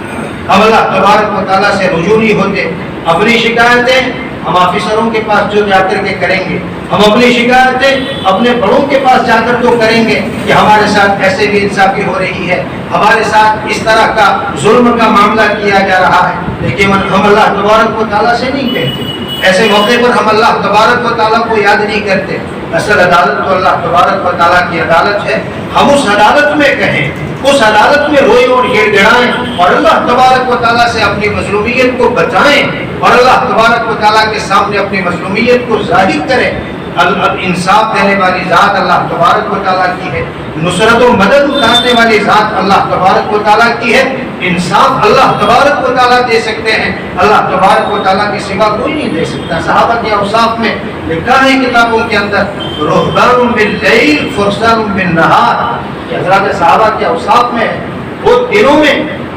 A: ہم اللہ تبارک و تعالیٰ سے رجوع نہیں ہوتے۔ اپنی شکایتیں ہم آفیسروں کے پاس جو جا کر کے کریں گے، ہم اپنی شکایتیں اپنے بڑوں کے پاس جا کر تو کریں گے کہ ہمارے ساتھ ایسے بھی انصافی ہو رہی ہے، ہمارے ساتھ اس طرح کا ظلم کا معاملہ کیا جا رہا ہے، لیکن ہم اللہ تبارک و تعالیٰ سے نہیں کہتے۔ ایسے موقع پر ہم اللہ تبارک و تعالیٰ کو یاد نہیں کرتے۔ اصل عدالت تو اللہ تبارک و تعالیٰ کی عدالت ہے، ہم اس عدالت میں کہیں، اس عدالت میں روئیں اور گڑ گڑائیں اور اللہ تبارک و تعالیٰ سے اپنی مظلومیت کو بتائیں اور اللہ تبارک و تعالیٰ کے سامنے اپنی مظلومیت کو ظاہر کریں۔ انصاف دینے والی ذات اللہ تبارک و تعالیٰ کی ہے، نصرت و مدد اتارنے والی ذات اللہ تبارک و تعالیٰ کی ہے۔ انصاف اللہ تبارک و تعالیٰ دے سکتے ہیں، اللہ تبارک و تعالیٰ کے سوا کوئی نہیں دے سکتا۔ صحابہ کے اوصاف میں لکھا ہے کتابوں کے اندر، رہبان باللیل فرسان بالنہار، کہ حضرات صحابہ کے اوصاف میں وہ دنوں میں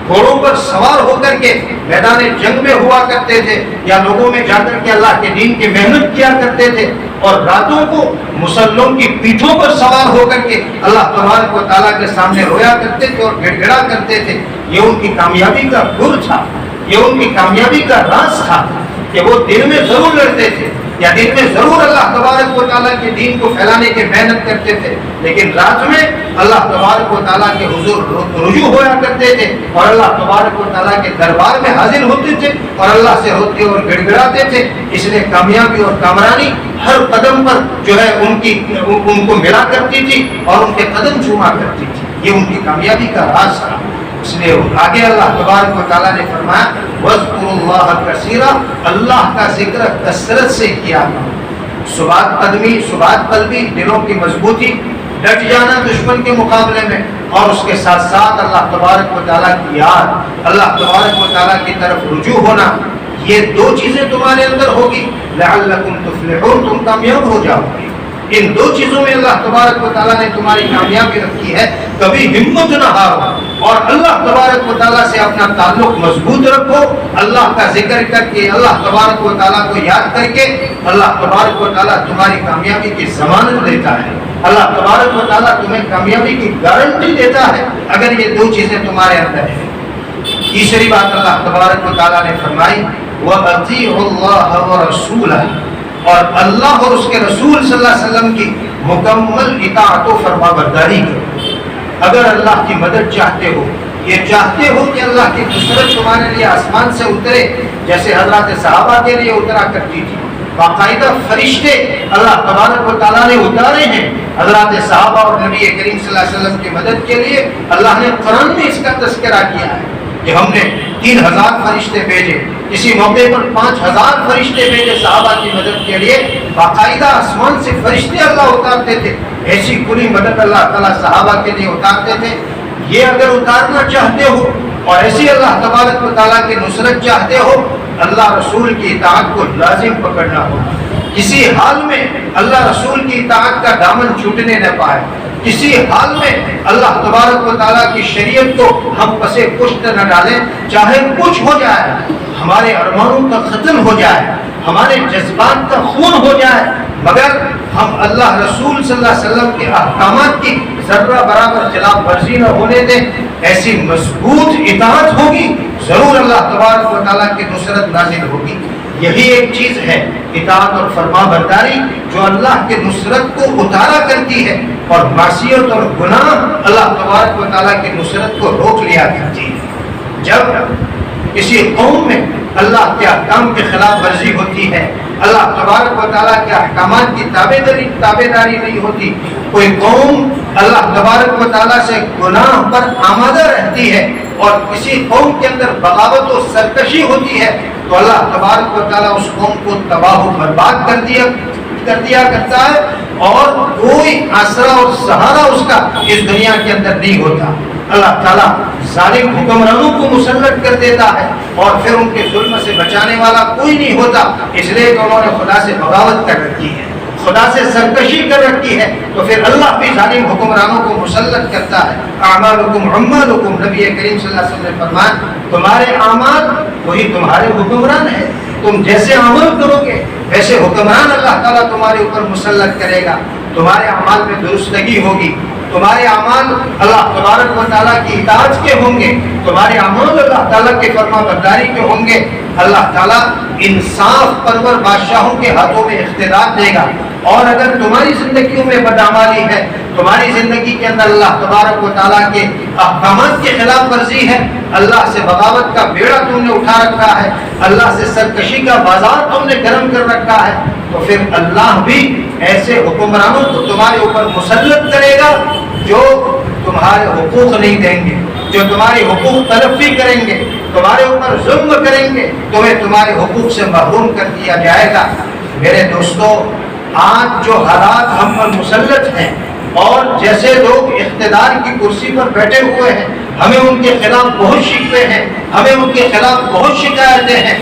A: گھوڑوں پر سوار ہو کر کے میدان جنگ میں ہوا کرتے تھے یا لوگوں میں جا کر کے اللہ کے دین کی محنت کیا کرتے تھے، اور راتوں کو مسلموں کی پیٹھوں پر سوار ہو کر کے اللہ تبارک و تعالیٰ کے سامنے رویا کرتے تھے اور گڑ گڑا کرتے تھے۔ یہ ان کی کامیابی کا گر تھا، یہ ان کی کامیابی کا راز تھا کہ وہ دن میں ضرور لڑتے تھے یا دن میں ضرور اللہ تبارک و تعالیٰ کے دین کو پھیلانے کی محنت کرتے تھے، لیکن رات میں اللہ تبارک و تعالیٰ کے حضور رجوع ہوا کرتے تھے اور اللہ تبارک و تعالیٰ کے دربار میں حاضر ہوتے تھے اور اللہ سے روتے اور گڑ گڑاتے تھے۔ اس لیے کامیابی اور کامرانی ہر قدم پر جو ہے ان کو ملا کرتی تھی اور ان کے قدم چوما کرتی تھی۔ یہ ان کی کامیابی کا راز تھا۔ اس لیے آگے اللہ تبارک و تعالیٰ نے فرمایا وَاذْكُرُوا اللَّهَ كَثِيرًا، اللہ کا ذکر کثرت سے کیا کرو۔ ثبات قدمی، ثبات قلبی، دلوں کی مضبوطی، ڈٹ جانا دشمن کے مقابلے میں، اور اس کے ساتھ ساتھ اللہ تبارک و تعالیٰ کی یاد، اللہ تبارک و تعالیٰ کی طرف رجوع ہونا، یہ دو چیزیں تمہارے اندر ہوگی لعلکم تفلحون، تم کامیاب ہو جاؤ گے۔ ان دو چیزوں میں اللہ تبارک و تعالیٰ نے تمہاری کامیابی رکھی ہے۔ کبھی ہمت نہ ہارو اور اللہ تبارک و تعالیٰ سے اپنا تعلق مضبوط رکھو، اللہ کا ذکر کر کے، اللہ تبارک و تعالیٰ کو یاد کر کے اللہ تبارک و تعالیٰ تمہاری کامیابی کی ضمانت دیتا ہے، اللہ تبارک و تعالیٰ تمہیں کامیابی کی گارنٹی دیتا ہے اگر یہ دو چیزیں تمہارے اندر ہیں۔ تیسری بات اللہ تبارک و تعالیٰ نے فرمائی وَأَطِيعُوا اللَّهَ وَرَسُولَهُ، اور اللہ اور اس کے رسول صلی اللہ علیہ وسلم کی مکمل اطاعت و فرما برداری کرو۔ اگر اللہ کی مدد چاہتے ہو، یہ چاہتے ہو کہ اللہ کی نصرت تمہارے لیے آسمان سے اترے جیسے حضرات صحابہ کے لیے اترا کرتی تھی، باقاعدہ فرشتے اللہ تبارک و تعالیٰ نے اتارے ہیں حضرات صحابہ اور نبی کریم صلی اللہ علیہ وسلم کی مدد کے لیے۔ اللہ نے قرآن میں اس کا تذکرہ کیا ہے کہ ہم نے 3000 فرشتے بھیجے، اسی موقع پر 5000 فرشتے بھیجے صحابہ کی مدد کے لیے۔ باقاعدہ آسمان سے فرشتے اللہ اتارتے تھے، ایسی کلی مدد اللہ تعالیٰ صحابہ کے لیے اتارتے تھے۔ یہ اگر اتارنا چاہتے ہو اور ایسی اللہ تبارک و تعالیٰ کی نصرت چاہتے ہو، اللہ رسول کی اطاعت کو لازم پکڑنا ہوگا۔ کسی حال میں اللہ رسول کی اطاعت کا دامن چھوٹنے نہ پائے، کسی حال میں اللہ تبارک و تعالیٰ کی شریعت کو ہم پسے پشت نہ ڈالیں، چاہے کچھ ہو جائے، ہمارے ارمانوں کا قتل ہو جائے، ہمارے جذبات کا خون ہو جائے، مگر ہم اللہ رسول صلی اللہ علیہ وسلم کے احکامات کی ذرہ برابر خلاف ورزی نہ ہونے دیں۔ ایسی مضبوط اطاعت ہوگی، ضرور اللہ تبارک و تعالیٰ کی نصرت نازل ہوگی۔ یہی ایک چیز ہے اطاعت اور فرما برداری جو اللہ کے نصرت کو اتارا کرتی ہے، اور معصیت اور گناہ اللہ تبارک و تعالیٰ کی نصرت کو روک لیا کرتی ہے۔ جب کسی قوم میں اللہ کے احکام کی خلاف ورزی ہوتی ہے، اللہ تبارک و تعالیٰ کے احکامات کی تابعداری نہیں ہوتی، کوئی قوم اللہ تبارک و تعالیٰ سے گناہ پر آمادہ رہتی ہے اور کسی قوم کے اندر بغاوت و سرکشی ہوتی ہے تو اللہ تبارک و تعالیٰ اس قوم کو تباہ و برباد کر دیا کرتا ہے، اور کوئی آسرا اور سہارا اس کا اس دنیا کے اندر نہیں ہوتا۔ اللہ تعالیٰ ظالم حکمرانوں کو مسلط کر دیتا ہے اور پھر ان کے ظلم سے بچانے والا کوئی نہیں ہوتا، اس لیے کہ انہوں نے خدا سے بغاوت کر رکھی ہے، خدا سے سرکشی کر رکھی ہے، تو پھر اللہ بھی ظالم حکمرانوں کو مسلط کرتا ہے۔ اعمالکم عمالکم، نبی کریم صلی اللہ علیہ وسلم نے فرمایا تمہارے اعمال وہی تمہارے حکمران ہیں، تم جیسے عمل کرو گے ویسے حکمران اللہ تعالیٰ تمہارے اوپر مسلط کرے گا، تمہارے اعمال میں درستگی ہوگی، تمہارے اعمال اللہ تبارک و تعالیٰ کی اطاعت کے ہوں گے، تمہارے اعمال اللہ تعالیٰ کے فرما برداری کے ہوں گے، اللہ تعالیٰ انصاف پرور بادشاہوں کے ہاتھوں میں اقتدار دے گا۔ اور اگر تمہاری زندگیوں میں بدعمالی ہے، تمہاری زندگی کے اندر اللہ تبارک و تعالیٰ کے احکامات کی خلاف ورزی ہے، اللہ سے بغاوت کا بیڑا تم نے اٹھا رکھا ہے، اللہ سے سرکشی کا بازار تم نے گرم کر رکھا ہے، تو پھر اللہ بھی ایسے حکمرانوں کو تمہارے اوپر مسلط کرے گا جو تمہارے حقوق نہیں دیں گے، جو تمہاری حقوق تلفی کریں گے، تمہارے اوپر ظلم کریں گے، تمہیں تمہارے حقوق سے محروم کر دیا جائے گا۔ میرے دوستو، آج جو حالات ہم پر مسلط ہیں اور جیسے لوگ اقتدار کی کرسی پر بیٹھے ہوئے ہیں، ہمیں ان کے خلاف بہت شکوے ہیں، ہمیں ان کے خلاف بہت شکایتیں ہیں،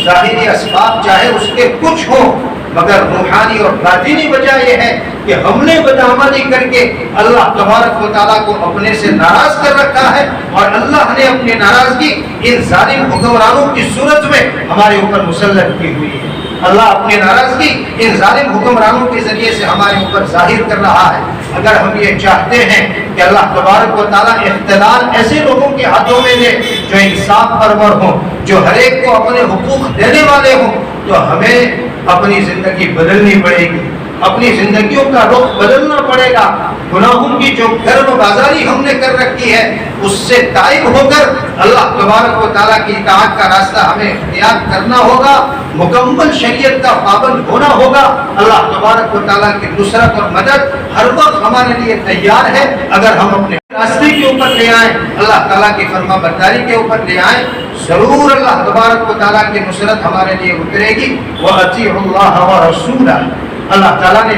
A: ظاہری اسباب چاہے اس کے کچھ ہوں، مگر روحانی اور باطنی وجہ یہ ہے کہ ہم نے بدعملی کر کے اللہ تبارک و تعالیٰ کو اپنے سے ناراض کر رکھا ہے، اور اللہ نے اپنی ناراضگی ان ظالم حکمرانوں کی صورت میں ہمارے اوپر مسلط کی ہوئی ہے۔ اللہ اپنی ناراضگی ان ظالم حکمرانوں کے ذریعے سے ہمارے اوپر ظاہر کر رہا ہے۔ اگر ہم یہ چاہتے ہیں کہ اللہ تبارک و تعالیٰ اقتدار ایسے لوگوں کے ہاتھوں میں دے جو انصاف پرور ہوں، جو ہر ایک کو اپنے حقوق دینے والے ہوں، تو ہمیں اپنی زندگی بدلنی پڑے گی، اپنی زندگیوں کا رخ بدلنا پڑے گا۔ گناہوں کی جو گرم بازاری ہم نے کر رکھی ہے اس سے تائب ہو کر اللہ تبارک و تعالیٰ کی اطاعت کا راستہ ہمیں اختیار کرنا ہوگا، مکمل شریعت کا پابند ہونا ہوگا۔ اللہ تبارک و تعالیٰ کی نصرت اور مدد ہر وقت ہمارے لیے تیار ہے اگر ہم اپنے راستے کے اوپر لے آئیں، اللہ تعالیٰ کی فرما برداری کے اوپر لے آئیں، ضرور اللہ تبارک و تعالیٰ کی نصرت ہمارے لیے اترے گی۔ وَأَطِيعُوا اللَّهَ وَرَسُولَهُ، اللہ تعالیٰ نے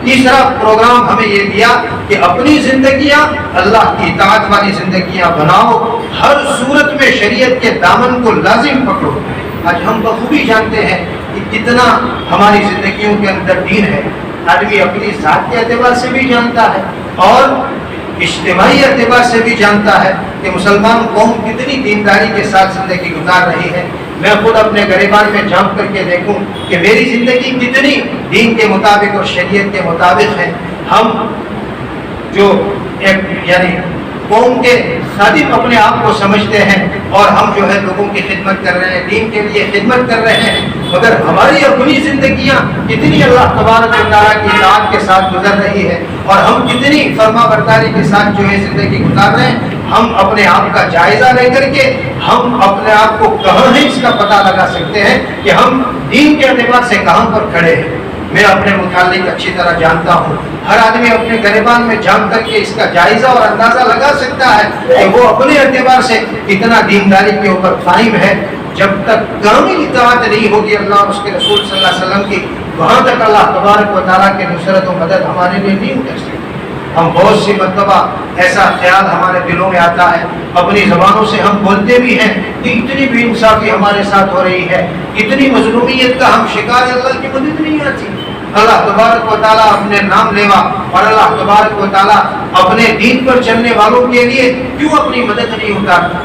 A: تیسرا پروگرام ہمیں یہ دیا کہ اپنی زندگیاں اللہ کی اطاعت والی زندگیاں بناؤ، ہر صورت میں شریعت کے دامن کو لازم پکڑو۔ آج ہم بخوبی جانتے ہیں کہ کتنا ہماری زندگیوں کے اندر دین ہے، آدمی اپنی ذات کے اعتبار سے بھی جانتا ہے اور اجتماعی اعتبار سے بھی جانتا ہے کہ مسلمان قوم کتنی دینداری کے ساتھ زندگی گزار رہی ہے۔ میں خود اپنے گریبان میں جھانک کر کے دیکھوں کہ میری زندگی کتنی دین کے مطابق اور شریعت کے مطابق ہے۔ ہم جو یعنی قوم کے خادم اپنے آپ کو سمجھتے ہیں اور ہم جو ہے لوگوں کی خدمت کر رہے ہیں، دین کے لیے خدمت کر رہے ہیں، مگر ہماری اپنی زندگیاں کتنی اللہ تبارک و تعالیٰ کی اطاعت کے ساتھ گزر رہی ہے اور ہم کتنی فرما برداری کے ساتھ جو ہے زندگی گزار رہے ہیں۔ ہم اپنے آپ کا جائزہ لے کر کے ہم اپنے آپ کو کہاں ہے اس کا پتہ لگا سکتے ہیں کہ ہم دین کے اعتبار سے کہاں پر کھڑے ہیں۔ میں اپنے متعلق اچھی طرح جانتا ہوں، ہر آدمی اپنے گریبان میں جان کر کے اس کا جائزہ اور اندازہ لگا سکتا ہے کہ وہ اپنے اعتبار سے کتنا دینداری کے اوپر قائم ہے۔ جب تک کامل اطاعت نہیں ہوگی اللہ اور اس کے رسول صلی اللہ علیہ وسلم کی، وہاں تک اللہ تبارک و تعالیٰ کی نصرت و مدد ہمارے لیے نہیں اتر سکتی۔ ہم بہت سی مرتبہ ایسا خیال ہمارے دلوں میں آتا ہے، اپنی زبانوں سے ہم بولتے بھی ہیں کہ اتنی بے انصافی ہمارے ساتھ ہو رہی ہے، اتنی مظلومیت کا ہم شکار ہیں، اللہ کی مدد نہیں آتی۔ اللہ تبارک و تعالیٰ اپنے نام لیوا اور اللہ تبارک و تعالیٰ اپنے دین پر چلنے والوں کے لیے کیوں اپنی مدد نہیں اتارتا؟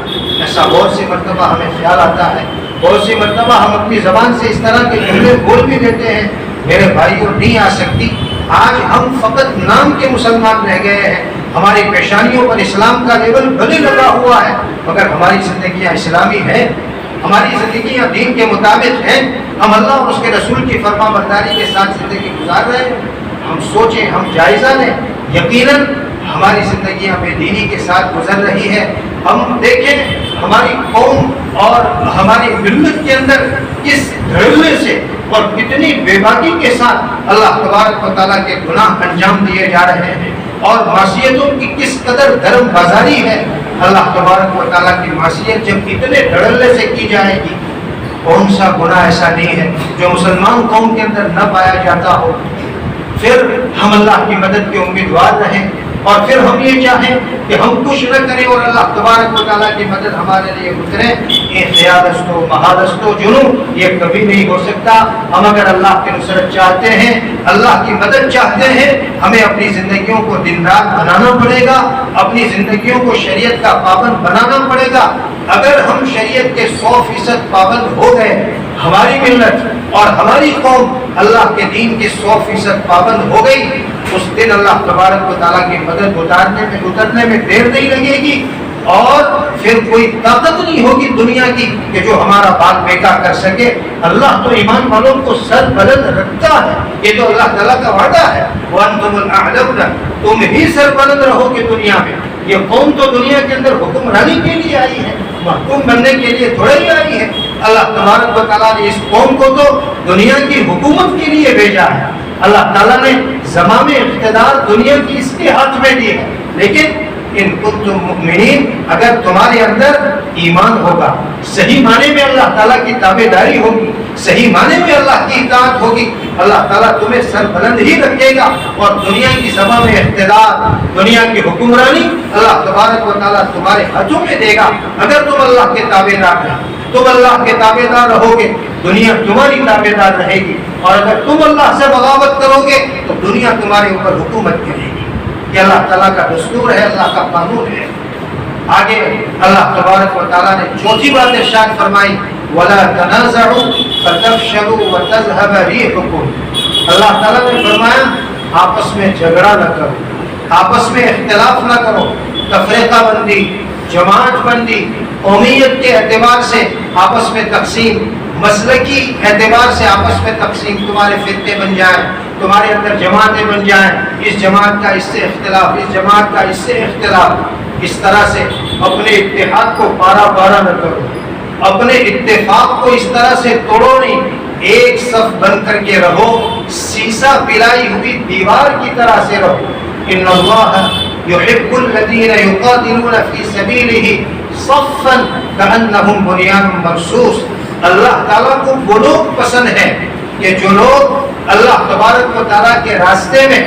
A: ایسا بہت سی مرتبہ ہمیں خیال آتا ہے، بہت سی مرتبہ ہم اپنی زبان سے اس طرح کے جملے بول بھی دیتے ہیں۔ میرے بھائیوں، نہیں آ سکتی۔ آج ہم فقط نام کے مسلمان رہ گئے ہیں، ہماری پیشانیوں پر اسلام کا لیبل بھلے لگا ہوا ہے مگر ہماری زندگیاں اسلامی ہیں، ہماری زندگیاں دین کے مطابق ہیں، ہم اللہ اور اس کے رسول کی فرما برداری کے ساتھ زندگی گزار رہے ہیں۔ ہم سوچیں، ہم جائزہ لیں، یقیناً ہماری زندگیاں بے دینی کے ساتھ گزر رہی ہے۔ ہم دیکھیں ہماری قوم اور ہماری ملت کے اندر کس دھڑلے سے اور کتنی بے باکی کے ساتھ اللہ تبارک و تعالیٰ کے گناہ انجام دیے جا رہے ہیں، اور معصیتوں کی کس قدر دھرم بازاری ہے۔ اللہ تبارک و تعالیٰ کی معصیت جب اتنے دھڑلے سے کی جائے گی، کون سا گناہ ایسا نہیں ہے جو مسلمان قوم کے اندر نہ پایا جاتا ہو۔ پھر ہم اللہ کی مدد کے امیدوار رہیں، اور پھر ہم یہ چاہیں کہ ہم کچھ نہ کریں اور اللہ تبارک و تعالیٰ کی مدد ہمارے لیے اترے۔ یہ خیالست و محالست و جنون یہ کبھی نہیں ہو سکتا۔ ہم اگر اللہ کی نصرت چاہتے ہیں، اللہ کی مدد چاہتے ہیں، ہمیں اپنی زندگیوں کو دن رات بنانا پڑے گا، اپنی زندگیوں کو شریعت کا پابند بنانا پڑے گا۔ اگر ہم شریعت کے 100% پابند ہو گئے، ہماری ملت اور ہماری قوم اللہ کے دین کے 100% پابند ہو گئی، اس دن اللہ تبارک و تعالیٰ کی مدد اترنے میں دیر نہیں لگے گی، اور پھر کوئی طاقت نہیں ہوگی دنیا کی کہ جو ہمارا بال بیکار کر سکے۔ اللہ تو ایمان والوں کو سر بلند رکھتا ہے، یہ تو اللہ تعالیٰ کا وعدہ ہے، وَأَنْتُمُ الْأَعْلَوْنَ، تم ہی سر بلند رہو گے دنیا میں۔ یہ قوم تو دنیا کے اندر حکمرانی کے لیے آئی ہے، محکوم بننے کے لیے تھوڑا ہی آئی ہے۔ اللہ تبارک و تعالیٰ نے اس قوم کو تو دنیا کی حکومت کے لیے بھیجا ہے۔ اللہ تعالیٰ نے زمام اقتدار دنیا کی اس کے ہاتھ میں دی ہے، لیکن ان کنتم مؤمنین، اگر تمہارے اندر ایمان ہوگا، صحیح معنی میں اللہ تعالیٰ کی تابعداری ہوگی، صحیح معنی میں اللہ کی اطاعت ہوگی، اللہ تعالیٰ تمہیں سر بلند ہی رکھے گا، اور دنیا کی زمام اقتدار، دنیا کی حکمرانی اللہ تبارک و تعالیٰ تمہارے ہاتھوں میں دے گا۔ اگر تم اللہ کے تابعدار ہیں، تم اللہ کے تابعدار رہو گے، دنیا تمہاری تابعدار رہے گی، اور اگر تم اللہ سے بغاوت کرو گے تو دنیا تمہارے اوپر حکومت کرے گی۔ یہ اللہ تعالیٰ کا دستور ہے، اللہ کا قانون ہے۔ آگے اللہ تبارک و تعالیٰ نے چوتھی بات ارشاد فرمائی، وَلَا تَنَازَعُوا فَتَفْشَلُوا وَتَذْهَبَ رِيحُكُمْ۔ اللہ تعالیٰ نے فرمایا آپس میں جھگڑا نہ کرو، آپس میں اختلاف نہ کرو، تفریقہ بندی، جماعت بندی، قومیت کے اعتبار سے آپس میں تقسیم، مسلکی اعتبار سے آپس میں تقسیم، تمہارے فرقے بن جائیں، تمہارے اندر جماعتیں بن جائیں، اس جماعت کا اس سے اختلاف، اس جماعت کا اس سے اختلاف، اس طرح سے اپنے اتحاد کو پارا پارا نہ کرو، اپنے اتفاق کو اس طرح سے توڑو نہیں، ایک صف بن کر کے رہو، سیسا پلائی ہوئی دیوار کی طرح سے رہو۔ ان اللہ یحب الذین یقاتلون فی سبیلہ صفا کأنہم بنیان مرصوص۔ اللہ تعالیٰ کو وہ لوگ پسند ہیں کہ جو لوگ اللہ تبارک و تعالیٰ کے راستے میں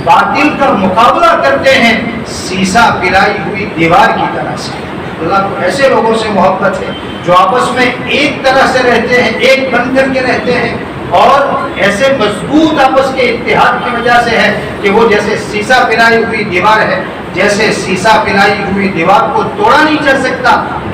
A: باطل کا مقابلہ کرتے ہیں، سیسا پلائی ہوئی دیوار کی طرح سے۔ اللہ کو ایسے لوگوں سے محبت ہے جو آپس میں ایک طرح سے رہتے ہیں، ایک بن کر کے رہتے ہیں، اور ایسے مضبوط آپس کے اتحاد کی وجہ سے ہے کہ وہ جیسے سیسا پلائی ہوئی دیوار ہے، جیسے سیسا پلائی ہوئی دیوار کو توڑا نہیں جا سکتا،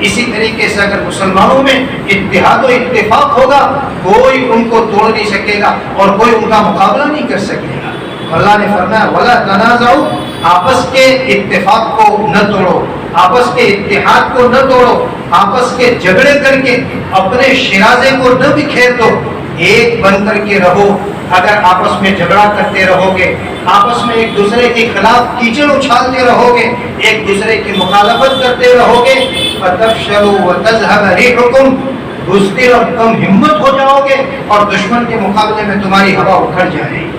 A: اسی طریقے سے اگر مسلمانوں میں اتحاد و اتفاق ہوگا، کوئی ان کو توڑ نہیں سکے گا اور کوئی ان کا مقابلہ نہیں کر سکے گا۔ اللہ نے فرمایا وَلَا تَنَازَعُوا، آپس کے اتفاق کو نہ توڑو، آپس کے اتحاد کو نہ توڑو، آپس کے جھگڑے کر کے اپنے شرازے کو نہ بکھیر دو، ایک بن کر کے رہو۔ اگر آپس میں جھگڑا کرتے رہو گے، آپس میں ایک دوسرے کے خلاف کیچڑ اچھالتے رہو گے، ایک دوسرے کی مخالفت کرتے رہو گے، فَتَفْشَلُوا وَتَذْهَبَ رِيحُكُمْ، بزدل اور کم ہمت ہو جاؤ گے، اور دشمن کے مقابلے میں تمہاری ہوا اکھڑ جائے گی۔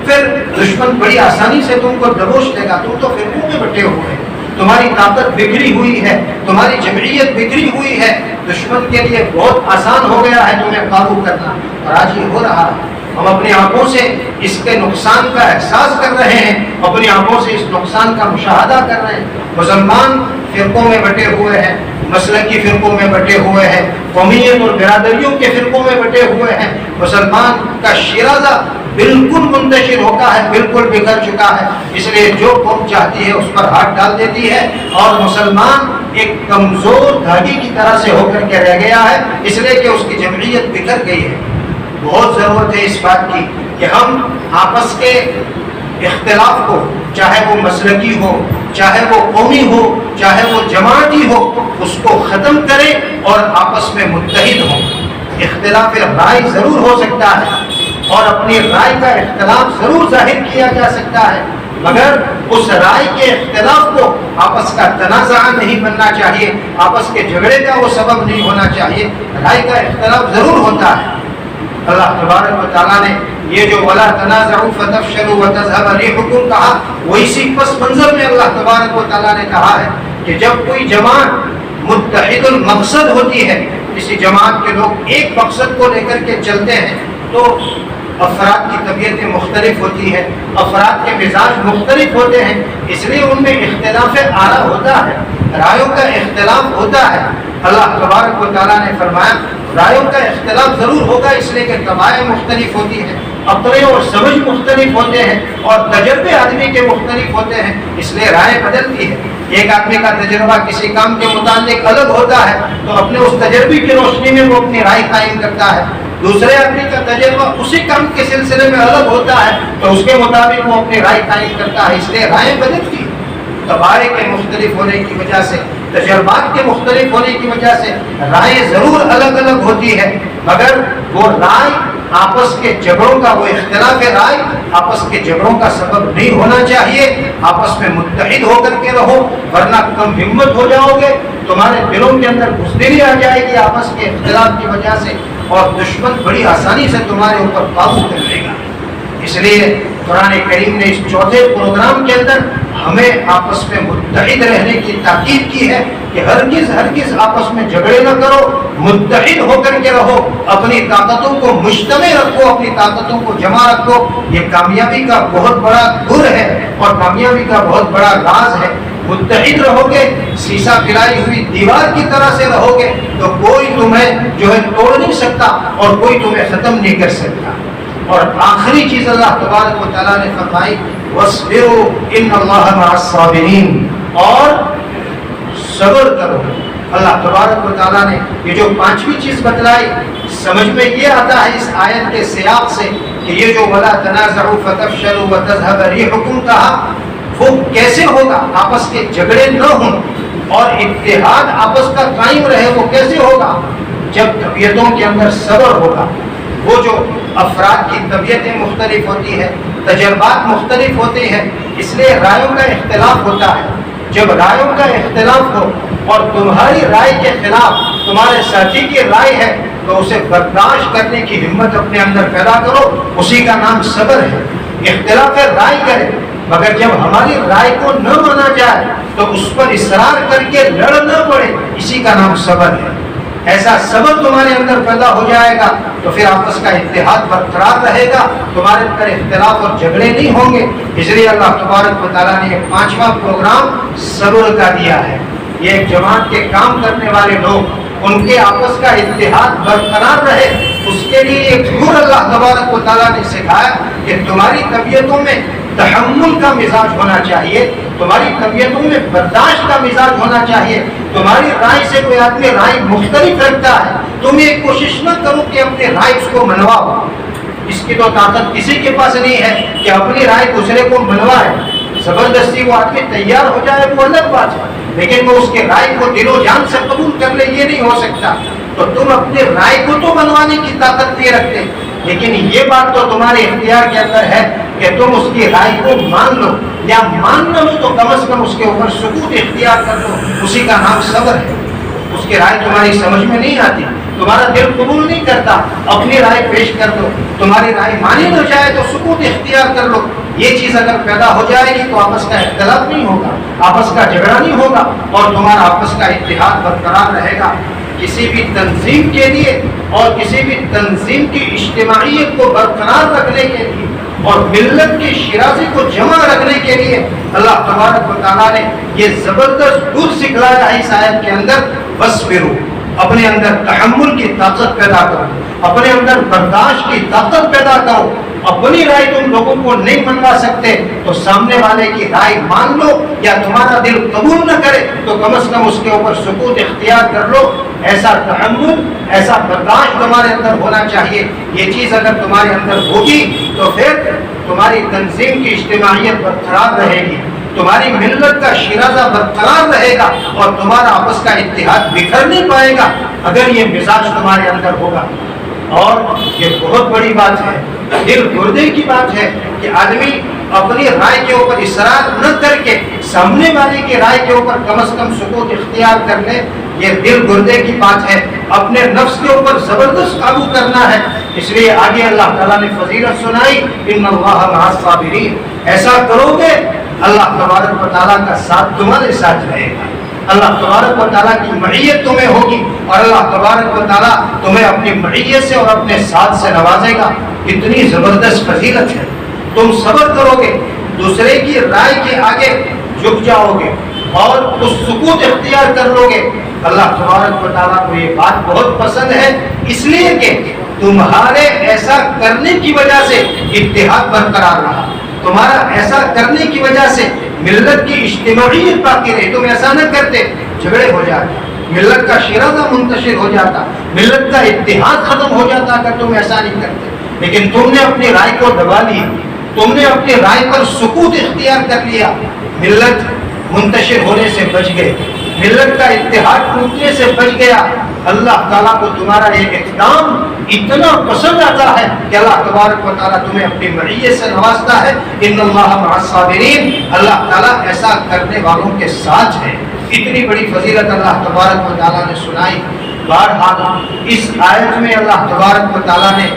A: پھر دشمن بڑی آسانی سے تم کو دبوچ لے گا، تم تو فرقوں میں بٹے ہوئے ہیں، تمہاری طاقت بکھری ہوئی ہے، تمہاری جمعیت بکھری ہوئی ہے، دشمن کے لیے بہت آسان ہو گیا ہے تمہیں قابو کرنا، اور آج یہ ہو رہا ہے۔ ہم اپنی آنکھوں سے اس کے نقصان کا احساس کر رہے ہیں، اپنی آنکھوں سے اس نقصان کا مشاہدہ کر رہے ہیں۔ مسلمان فرقوں میں بٹے ہوئے ہیں، مسلکی فرقوں میں بٹے ہوئے ہیں، قومیت اور برادریوں کے فرقوں میں بٹے ہوئے ہیں، مسلمان کا شیرازہ بالکل منتشر ہوتا ہے، بالکل بکھر چکا ہے، اس لیے جو قوم چاہتی ہے اس پر ہاتھ ڈال دیتی ہے، اور مسلمان ایک کمزور دھاگے کی طرح سے ہو کر کے رہ گیا ہے، اس لیے کہ اس کی جمعیت بکھر گئی ہے۔ بہت ضرورت ہے اس بات کی کہ ہم آپس کے اختلاف کو، چاہے وہ مسلکی ہو، چاہے وہ قومی ہو، چاہے وہ جماعتی ہو، اس کو ختم کریں اور آپس میں متحد ہوں۔ اختلاف رائے ضرور ہو سکتا ہے اور اپنی رائے کا اختلاف ضرور ظاہر کیا جا سکتا ہے، مگر اس رائے کے اختلاف کو آپس کا تنازع نہیں بننا چاہیے، آپس کے جھگڑے کا وہ سبب نہیں ہونا چاہیے۔ رائے کا اختلاف ضرور ہوتا ہے، اللہ تبارک و تعالیٰ نے یہ جو وَلَا تَنَازَعُوا فَتَفْشَلُوا وَتَذْهَبَ رِيحُكُمْ کہا، وہ اسی پس منظر میں اللہ تبارک و تعالیٰ نے کہا ہے کہ جب کوئی جماعت متحد المقصد ہوتی ہے، کسی جماعت کے لوگ ایک مقصد کو لے کر کے چلتے ہیں، تو افراد کی طبیعتیں مختلف ہوتی ہیں، افراد کے مزاج مختلف ہوتے ہیں، اس لیے ان میں اختلاف آرا ہوتا ہے، رائوں کا اختلاف ہوتا ہے۔ اللہ تبارک و تعالیٰ نے فرمایا رائوں کا اختلاف ضرور ہوگا، اس لیے کہ طبائع مختلف ہوتی ہیں، عقلیں اور سمجھ مختلف ہوتے ہیں، اور تجربے آدمی کے مختلف ہوتے ہیں، اس لیے رائے بدلتی ہے۔ ایک آدمی کا تجربہ کسی کام کے متعلق الگ ہوتا ہے تو اپنے اس تجربے کی روشنی میں وہ اپنی رائے قائم کرتا ہے، دوسرے آدمی کا تجربہ اسی کام کے سلسلے میں الگ ہوتا ہے تو اس کے مطابق وہ اپنی رائے قائم کرتا ہے، اس لیے رائے بدلتی ہے۔ طبائع کے مختلف ہونے کی وجہ سے، تجربات کے مختلف ہونے کی وجہ سے رائے ضرور الگ الگ ہوتی ہے، مگر وہ رائے آپس کے جھگڑوں کا، وہ اختلاف رائے آپس کے جھگڑوں کا سبب نہیں ہونا چاہیے۔ آپس میں متحد ہو کر کے رہو، ورنہ کم ہمت ہو جاؤ گے، تمہارے دلوں کے اندر بزدلی آ جائے گی آپس کے اختلاف کی وجہ سے، اور دشمن بڑی آسانی سے تمہارے اوپر قابو کر لے گا۔ اس لیے قرآن کریم نے اس چوتھے پروگرام کے اندر ہمیں آپس میں متحد رہنے کی تاکید کی ہے کہ ہرگز آپس میں جھگڑے نہ کرو، متحد ہو کر کے رہو، اپنی طاقتوں کو مجتمع رکھو، اپنی طاقتوں کو جمع رکھو۔ یہ کامیابی کا بہت بڑا گر ہے اور کامیابی کا بہت بڑا راز ہے۔ متحد رہو گے، سیسا پھیلائی ہوئی دیوار کی طرح سے رہو گے تو کوئی تمہیں جو ہے توڑ نہیں سکتا اور کوئی تمہیں ختم نہیں کر سکتا۔ اور آخری چیز اللہ تبارک و تعالیٰ نے فرمائی وَاصْبِرُوا إِنَّ اللَّهَ مَعَ الصَّابِرِينَ، اور صبر کرو۔ اللہ تبارک و تعالیٰ نے یہ جو پانچویں چیز بتلائی، سمجھ میں یہ آتا ہے اس آیت کے سیاق سے کہ یہ جو وَلَا تَنَازَعُوا فَتَفْشَلُوا وَتَذْهَبَ رِيحُكُمْ کہا، وہ کیسے ہوگا؟ آپس کے جھگڑے نہ ہوں اور اتحاد آپس کا قائم رہے، وہ کیسے ہوگا؟ جب طبیعتوں کے اندر صبر ہوگا۔ وہ جو افراد کی طبیعتیں مختلف ہوتی ہیں، تجربات مختلف ہوتے ہیں، اس لیے رائوں کا اختلاف ہوتا ہے۔ جب رائوں کا اختلاف ہو اور تمہاری رائے کے خلاف تمہارے ساتھی کی رائے ہے تو اسے برداشت کرنے کی ہمت اپنے اندر پیدا کرو، اسی کا نام صبر ہے۔ اختلاف رائے کرے، مگر جب ہماری رائے کو نہ مانا جائے تو اس پر اصرار کر کے لڑنا پڑے، اسی کا نام صبر ہے۔ ایسا صبر تمہارے اندر پیدا ہو جائے گا تو پھر آپس کا اتحاد برقرار رہے گا، تمہارے اندر اختلاف اور جھگڑے نہیں ہوں گے۔ اس لیے اللہ تبارک و تعالیٰ نے ایک پانچواں پروگرام صبر کا دیا ہے۔ یہ ایک جماعت کے کام کرنے والے لوگ، ان کے آپس کا اتحاد برقرار رہے، اس کے لیے ایک ضرور اللہ تبارک و تعالیٰ نے سکھایا کہ تمہاری طبیعتوں میں تحمل کا مزاج ہونا چاہیے، تمہاری طبیعتوں میں برداشت کا مزاج ہونا چاہیے۔ تمہاری رائے سے کوئی آدمی رائے مختلف رکھتا ہے، تم یہ کوشش نہ کرو کہ اپنے رائے اس کو منواؤ۔ اس کی تو طاقت کسی کے پاس نہیں ہے کہ اپنی رائے دوسرے کو منوائے۔ زبردستی وہ آدمی تیار ہو جائے وہ الگ بات ہے، لیکن وہ اس کے رائے کو دل و جان سے قبول کر لے، یہ نہیں ہو سکتا۔ تو تم اپنے رائے کو تو منوانے کی طاقت نہیں رکھتے، لیکن یہ بات تو تمہارے اختیار کے اندر ہے کہ تم اس کی رائے کو مان لو، یا مان نہ لو تو کم از کم اس کے اوپر سکوت اختیار کر لو، اسی کا نام صبر ہے۔ اس کی رائے تمہاری سمجھ میں نہیں آتی، تمہارا دل قبول نہیں کرتا، اپنی رائے پیش کر دو، تمہاری رائے مانی نہ جائے تو سکوت اختیار کر لو۔ یہ چیز اگر پیدا ہو جائے گی تو آپس کا اختلاف نہیں ہوگا، آپس کا جھگڑا نہیں ہوگا، اور تمہارا آپس کا اتحاد برقرار رہے گا۔ کسی بھی تنظیم کے لیے اور کسی بھی تنظیم کی اجتماعیت کو برقرار رکھنے کے لیے اور ملت کی شیرازی کو جمع رکھنے کے لیے اللہ تبارک و تعالیٰ نے یہ زبردست گر سکھلایا ہے اس آیت کے اندر، وَاصْبِرُوا، اپنے اندر تحمل کی طاقت پیدا کرو، اپنے اندر برداشت کی طاقت پیدا کرو۔ اپنی رائے تم لوگوں کو نہیں منوا سکتے تو سامنے والے کی رائے مان لو، یا تمہارا دل قبول نہ کرے تو کم از کم اس کے اوپر سکوت اختیار کر لو۔ ایسا تحمل، ایسا برداشت تمہارے اندر ہونا چاہیے۔ یہ چیز اگر تمہارے اندر ہوگی تو پھر تمہاری تنظیم کی اجتماعیت برقرار رہے گی، تمہاری ملت کا شیرازہ برقرار رہے گا، اور تمہارا آپس کا اتحاد بکھر نہیں پائے گا اگر یہ مزاج تمہارے اندر ہوگا۔ اور یہ بہت بڑی بات ہے، دل گردے کی بات ہے کہ آدمی اپنی رائے کے اوپر اصرار نہ کر کے سامنے والے کی رائے کے اوپر کم از کم سکوت اختیار کر لے۔ یہ دل گردے کی بات ہے، اپنے نفس کے اوپر زبردست قابو کرنا ہے اس لیے آگے اللہ تعالیٰ نے فضیلت سنائی، ان اللہ مع الصابرین، ایسا کرو گے اللہ تبارک و تعالیٰ کا ساتھ تمہارے ساتھ رہے گا، اللہ تبارک و تعالیٰ کی معیت تمہیں ہوگی اور اللہ تبارک و تعالیٰ تمہیں اپنی معیت سے اور اپنے ساتھ سے نوازے گا۔ اتنی زبردست فضیلت ہے، تم صبر کرو گے، دوسرے کی رائے کے آگے جھک جاؤ گے اور اس سکوت اختیار کر لو گے۔ اللہ تبارک و تعالیٰ کو یہ بات بہت پسند ہے، اس لیے کہ تمہارے ایسا کرنے کی وجہ سے اتحاد برقرار رہا، تمہارا ایسا کرنے کی وجہ سے ملت کی اجتماعیت باقی رہی۔ تم ایسا نہ کرتے جھگڑے ہو جاتے، ملت کا شیرازہ منتشر ہو جاتا، ملت کا اتحاد ختم ہو جاتا اگر تم ایسا نہیں کرتے، لیکن تم نے اپنی رائے کو دبا لیا، تم نے اپنی رائے پر سکوت اختیار کر لیا، ملت منتشر ہونے سے بچ گئے، ملت کا اتحاد ٹوٹنے سے بچ گیا۔ اللہ تعالیٰ کو تمہارا یہ اقدام اتنا پسند آتا ہے کہ اللہ تبارک و تعالیٰ تمہیں اپنی معیت سے نوازتا ہے۔ ان اللہ مع الصابرین، اللہ تعالیٰ ایسا کرنے والوں کے ساتھ ہے۔ اتنی بڑی فضیلت اللہ تبارک و تعالیٰ نے سنائی۔ بہرحال اس آیت میں اللہ تبارک و تعالیٰ نے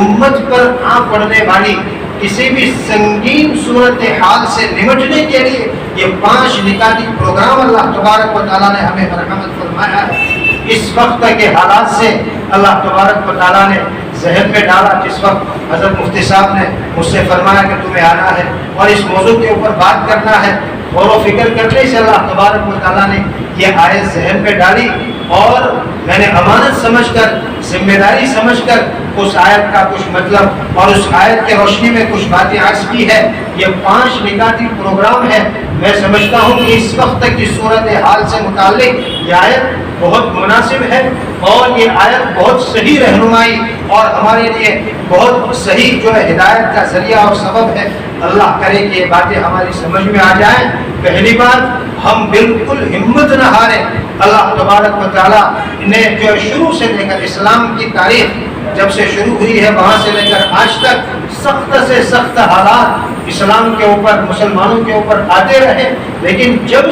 A: امت پر آ پڑنے والی کسی بھی سنگین صورتحال سے نمٹنے کے لیے یہ 5 نکاتی پروگرام اللہ تبارک و تعالیٰ نے ہمیں مرحمت فرمایا ہے۔ اس وقت کے حالات سے اللہ تبارک و تعالیٰ نے ذہن میں ڈالا، جس وقت حضرت مفتی صاحب نے مجھ سے فرمایا کہ تمہیں آنا ہے اور اس موضوع کے اوپر بات کرنا ہے، غور و فکر کرنے سے اللہ تبارک و تعالیٰ نے یہ آیت ذہن میں ڈالی اور میں نے امانت سمجھ کر، ذمہ داری سمجھ کر اس آیت کا کچھ مطلب اور اس آیت کے روشنی میں کچھ باتیں عرض کی ہے۔ یہ 5 نکاتی پروگرام ہے۔ میں سمجھتا ہوں کہ اس وقت کی صورتحال سے متعلق یہ آیت بہت مناسب ہے اور یہ آیت بہت صحیح رہنمائی اور ہمارے لیے بہت صحیح جو ہے ہدایت کا ذریعہ اور سبب ہے۔ اللہ کرے کہ یہ باتیں ہماری سمجھ میں آ جائیں۔ پہلی بات، ہم بالکل ہمت نہ ہاریں۔ اللہ تبارک و تعالیٰ نے جو شروع سے لے کر اسلام کی تاریخ جب سے شروع ہوئی ہے وہاں سے لے کر آج تک سخت سے سخت حالات اسلام کے اوپر، مسلمانوں کے اوپر آتے رہے، لیکن جب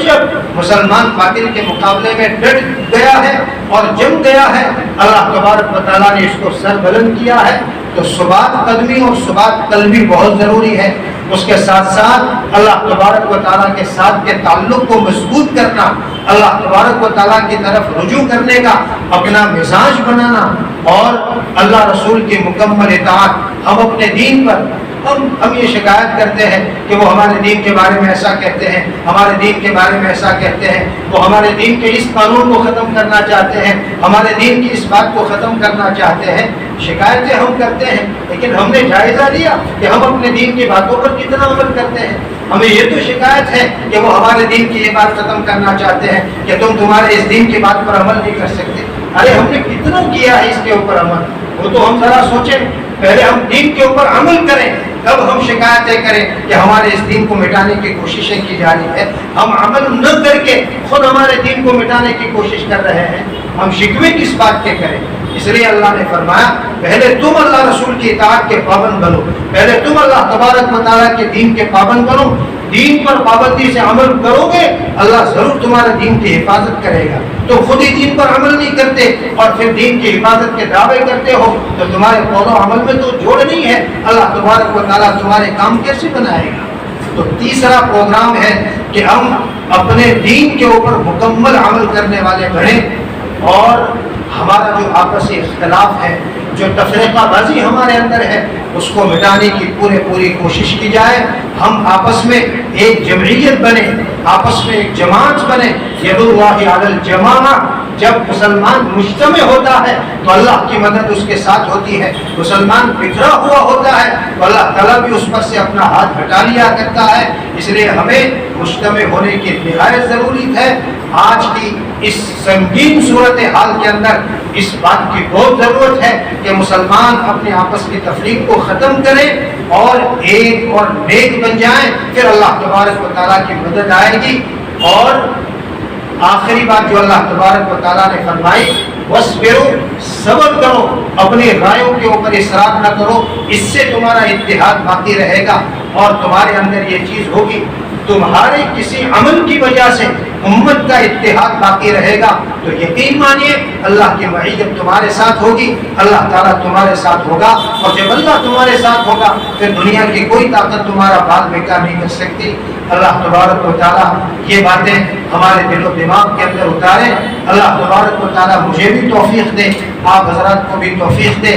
A: مسلمان باطل کے مقابلے میں ڈٹ گیا ہے اور جم گیا ہے، اللہ تبارک و تعالیٰ نے اس کو سر بلند کیا ہے۔ تو ثبات قدمی اور ثبات قلبی بہت ضروری ہے۔ اس کے ساتھ ساتھ اللہ تبارک و تعالیٰ کے ساتھ کے تعلق کو مضبوط کرنا، اللہ تبارک و تعالیٰ کی طرف رجوع کرنے کا اپنا مزاج بنانا اور اللہ رسول کی مکمل اطاعت۔ ہم اپنے دین پر ہم یہ شکایت کرتے ہیں کہ وہ ہمارے دین کے بارے میں ایسا کہتے ہیں، ہمارے دین کے بارے میں ایسا کہتے ہیں، وہ ہمارے دین کے اس قانون کو ختم کرنا چاہتے ہیں، ہمارے دین کی اس بات کو ختم کرنا چاہتے ہیں۔ شکایتیں ہم کرتے ہیں، لیکن ہم نے جائزہ لیا کہ ہم اپنے دین کی باتوں پر کتنا عمل کرتے ہیں۔ ہمیں یہ تو شکایت ہے کہ وہ ہمارے دین کی یہ بات ختم کرنا چاہتے ہیں کہ تمہارے اس دین کی بات پر عمل نہیں کر سکتے۔ ارے ہم نے کتنا کیا ہے اس کے اوپر عمل، وہ تو ہم ذرا سوچیں۔ پہلے ہم دین کے اوپر عمل کریں، تب ہم شکایتیں کریں کہ ہمارے اس دین کو مٹانے کی کوششیں کی جا رہی ہے۔ ہم عمل نہ کر کے خود ہمارے دین کو مٹانے کی کوشش کر رہے ہیں، ہم شکوے کس بات کے کریں؟ اس لیے اللہ نے فرمایا پہلے تم اللہ رسول کی اطاعت کے پابند بنو، پہلے تم اللہ تبارک و تعالیٰ کے دین کے پابند بنو۔ دین پر پابندی سے عمل کرو گے، اللہ ضرور تمہارے دین کی حفاظت کرے گا۔ تو خود ہی دین پر عمل نہیں کرتے اور پھر دین کی حفاظت کے دعوے کرتے ہو تو تمہارے قول و عمل میں تو جوڑ نہیں ہے، اللہ تبارک و تعالیٰ تمہارے کام کیسے بنائے گا؟ تو تیسرا پروگرام ہے کہ ہم اپنے دین کے اوپر مکمل عمل کرنے والے بنیں اور ہمارا جو آپسی اختلاف ہے، جو تفریقہ بازی ہمارے اندر ہے، اس کو مٹانے کی پوری کوشش کی جائے۔ ہم آپس میں ایک جمعیت بنے، آپس میں ایک جماعت بنے۔ ید اللہ علی الجماعہ، جب مسلمان مجتمع ہوتا ہے تو اللہ کی مدد اس کے ساتھ ہوتی ہے۔ مسلمان بکھرا ہوا ہوتا ہے تو اللہ تعالیٰ بھی اس پر سے اپنا ہاتھ ہٹا لیا کرتا ہے۔ اس لیے ہمیں مجتمع ہونے کی نہایت ضرورت ہے۔ آج کی اس سنگین صورتحال کے اندر اس بات کی بہت ضرورت ہے کہ مسلمان اپنے آپس کی تفریق کو ختم کریں اور ایک اور نیک بن جائیں، پھر اللہ تبارک و تعالیٰ کی مدد آئے گی۔ اور آخری بات جو اللہ تبارک و تعالیٰ نے فرمائی، وَاصْبِرُوا، صبر کرو، اپنی رائےوں کے اوپر اصرار نہ کرو، اس سے تمہارا اتحاد باقی رہے گا اور تمہارے اندر یہ چیز ہوگی۔ تمہارے کسی عمل کی وجہ سے امت کا اتحاد باقی رہے گا تو یقین مانیے اللہ کی معیت تمہارے ساتھ ہوگی، اللہ تعالیٰ تمہارے ساتھ ہوگا، اور جب اللہ تمہارے ساتھ ہوگا پھر دنیا کی کوئی طاقت تمہارا بال بیکار نہیں کر سکتی۔ اللہ تبارک و تعالیٰ یہ باتیں ہمارے دل و دماغ کے اندر اتارے۔ اللہ تبارک و تعالیٰ مجھے بھی توفیق دے، آپ حضرات کو بھی توفیق دے،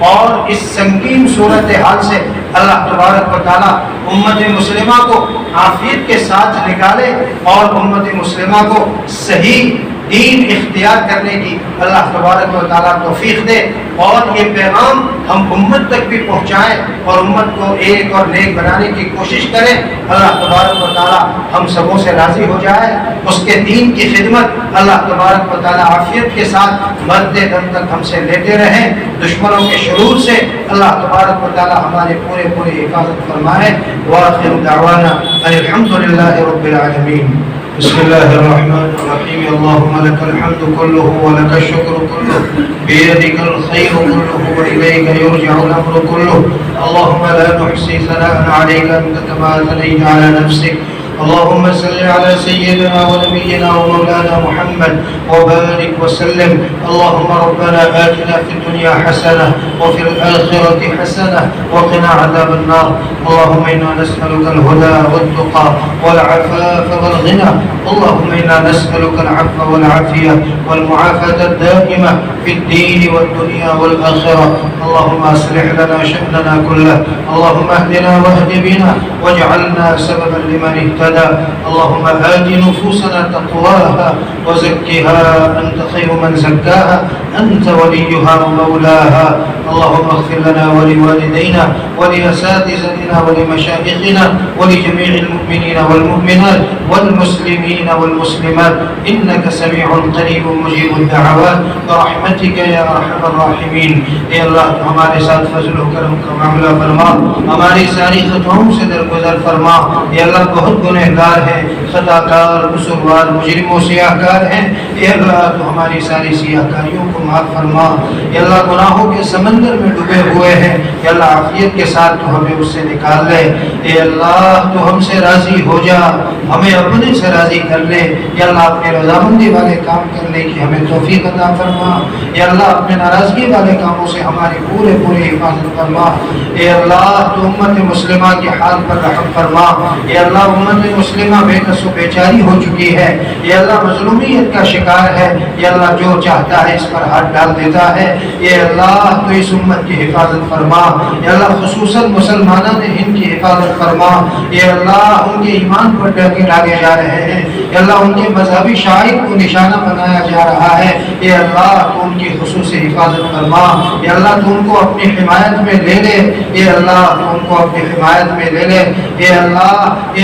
A: اور اس سنگین صورتحال سے اللہ تبارک و تعالیٰ امت مسلمہ کو عافیت کے ساتھ نکالے اور امت مسلمہ کو صحیح دین اختیار کرنے کی اللہ تبارک و تعالیٰ توفیق دے، اور یہ پیغام ہم امت تک بھی پہنچائیں اور امت کو ایک اور نیک بنانے کی کوشش کریں۔ اللہ تبارک و تعالیٰ ہم سبوں سے راضی ہو جائے، اس کے دین کی خدمت اللہ تبارک و تعالیٰ عافیت کے ساتھ مرتے دم تک ہم سے لیتے رہیں، دشمنوں کے شرور سے اللہ تبارک و تعالیٰ ہمارے پورے حفاظت فرمائے۔ وآخر دعوانا الحمد للہ رب العالمین۔ بسم اللہ الرحمن الرحیم۔ اللہم لک الحمد کلہ ولک الشکر کلہ بیدک الخیر کلہ وإلیک یرجع الامر کلہ۔ اللہم لا نحصی ثناء علیک انت کما ثنیت علی نفسک۔ اللهم صل على سيدنا ونبينا ومولانا محمد وبارك وسلم۔ اللهم ربنا آتنا في الدنيا حسنة وفي الآخرة حسنة وقنا عذاب النار۔ اللهم إنا نسألك الهدى والتقى والعفاف والغنى۔ اللهم إنا نسألك العفو والعافية والمعافاة الدائمة في الدين والدنيا والآخرة۔ اللهم أصلح لنا شأننا كله، اللهم اهدنا واهد بنا واجعلنا سببا لمن اهتدى۔ اللهم آت نفوسنا تقواها وزكها أنت خير من زكاها أنت وليها ومولاها۔ اللهم اغفر لنا ولوالدينا ولأساتذتنا ولمشايخنا ولجميع المؤمنين والمؤمنات والمسلمين والمسلمات إنك سميع قريب مجيب الدعوات برحمتك يا أرحم الراحمين۔ اے اللہ تو ہمارے ساتھ فضل و کرم کا معاملہ فرما، ہماری ساری خطاؤں سے درگزر فرما۔ اے اللہ بہت گنہگار ہیں، خطا کار، قصوروار، مجرم و سیاہکار ہیں، اے اللہ تو ہماری ساری سیاہکاریوں کو معاف فرما۔ اے اللہ گناہوں کے سمندر میں ڈوبے ہوئے ہیں، اے اللہ عافیت کے ساتھ تو ہمیں اس سے نکال لے۔ اے اللہ تو ہم سے راضی ہو جا، ہمیں اپنے سے راضی کر لے۔ اے اللہ اپنے رضامندی والے کام کرنے کی ہمیں توفیق عطا فرما۔ اے اللہ اپنے ناراضگی والے کاموں سے ہماری پورے حفاظت فرما۔ اے اللہ تو امت مسلمہ کے حال پر رحم فرما۔ اے اللہ امت مسلمہ بے کس و بیچاری ہو چکی ہے، اے اللہ مظلومیت کا شکار ہے، اے اللہ جو چاہتا ہے اس پر ہاتھ ڈال دیتا ہے۔ اے اللہ تو اس امت کی حفاظت فرما۔ اے اللہ خصوصاً مسلمانوں نے ہند کی حفاظت فرما۔ اے اللہ ان کے ایمان پر ڈاگے جا رہے ہیں، اے اللہ ان کے مذہبی شعائر کو نشانہ بنایا جا رہا ہے، اے اللہ تو ان کی خصوصی حفاظت فرما۔ اے اللہ تو ان کو اپنی حمایت میں لے لے، اے اللہ تو ان کو اپنی حمایت میں لے لے۔ اے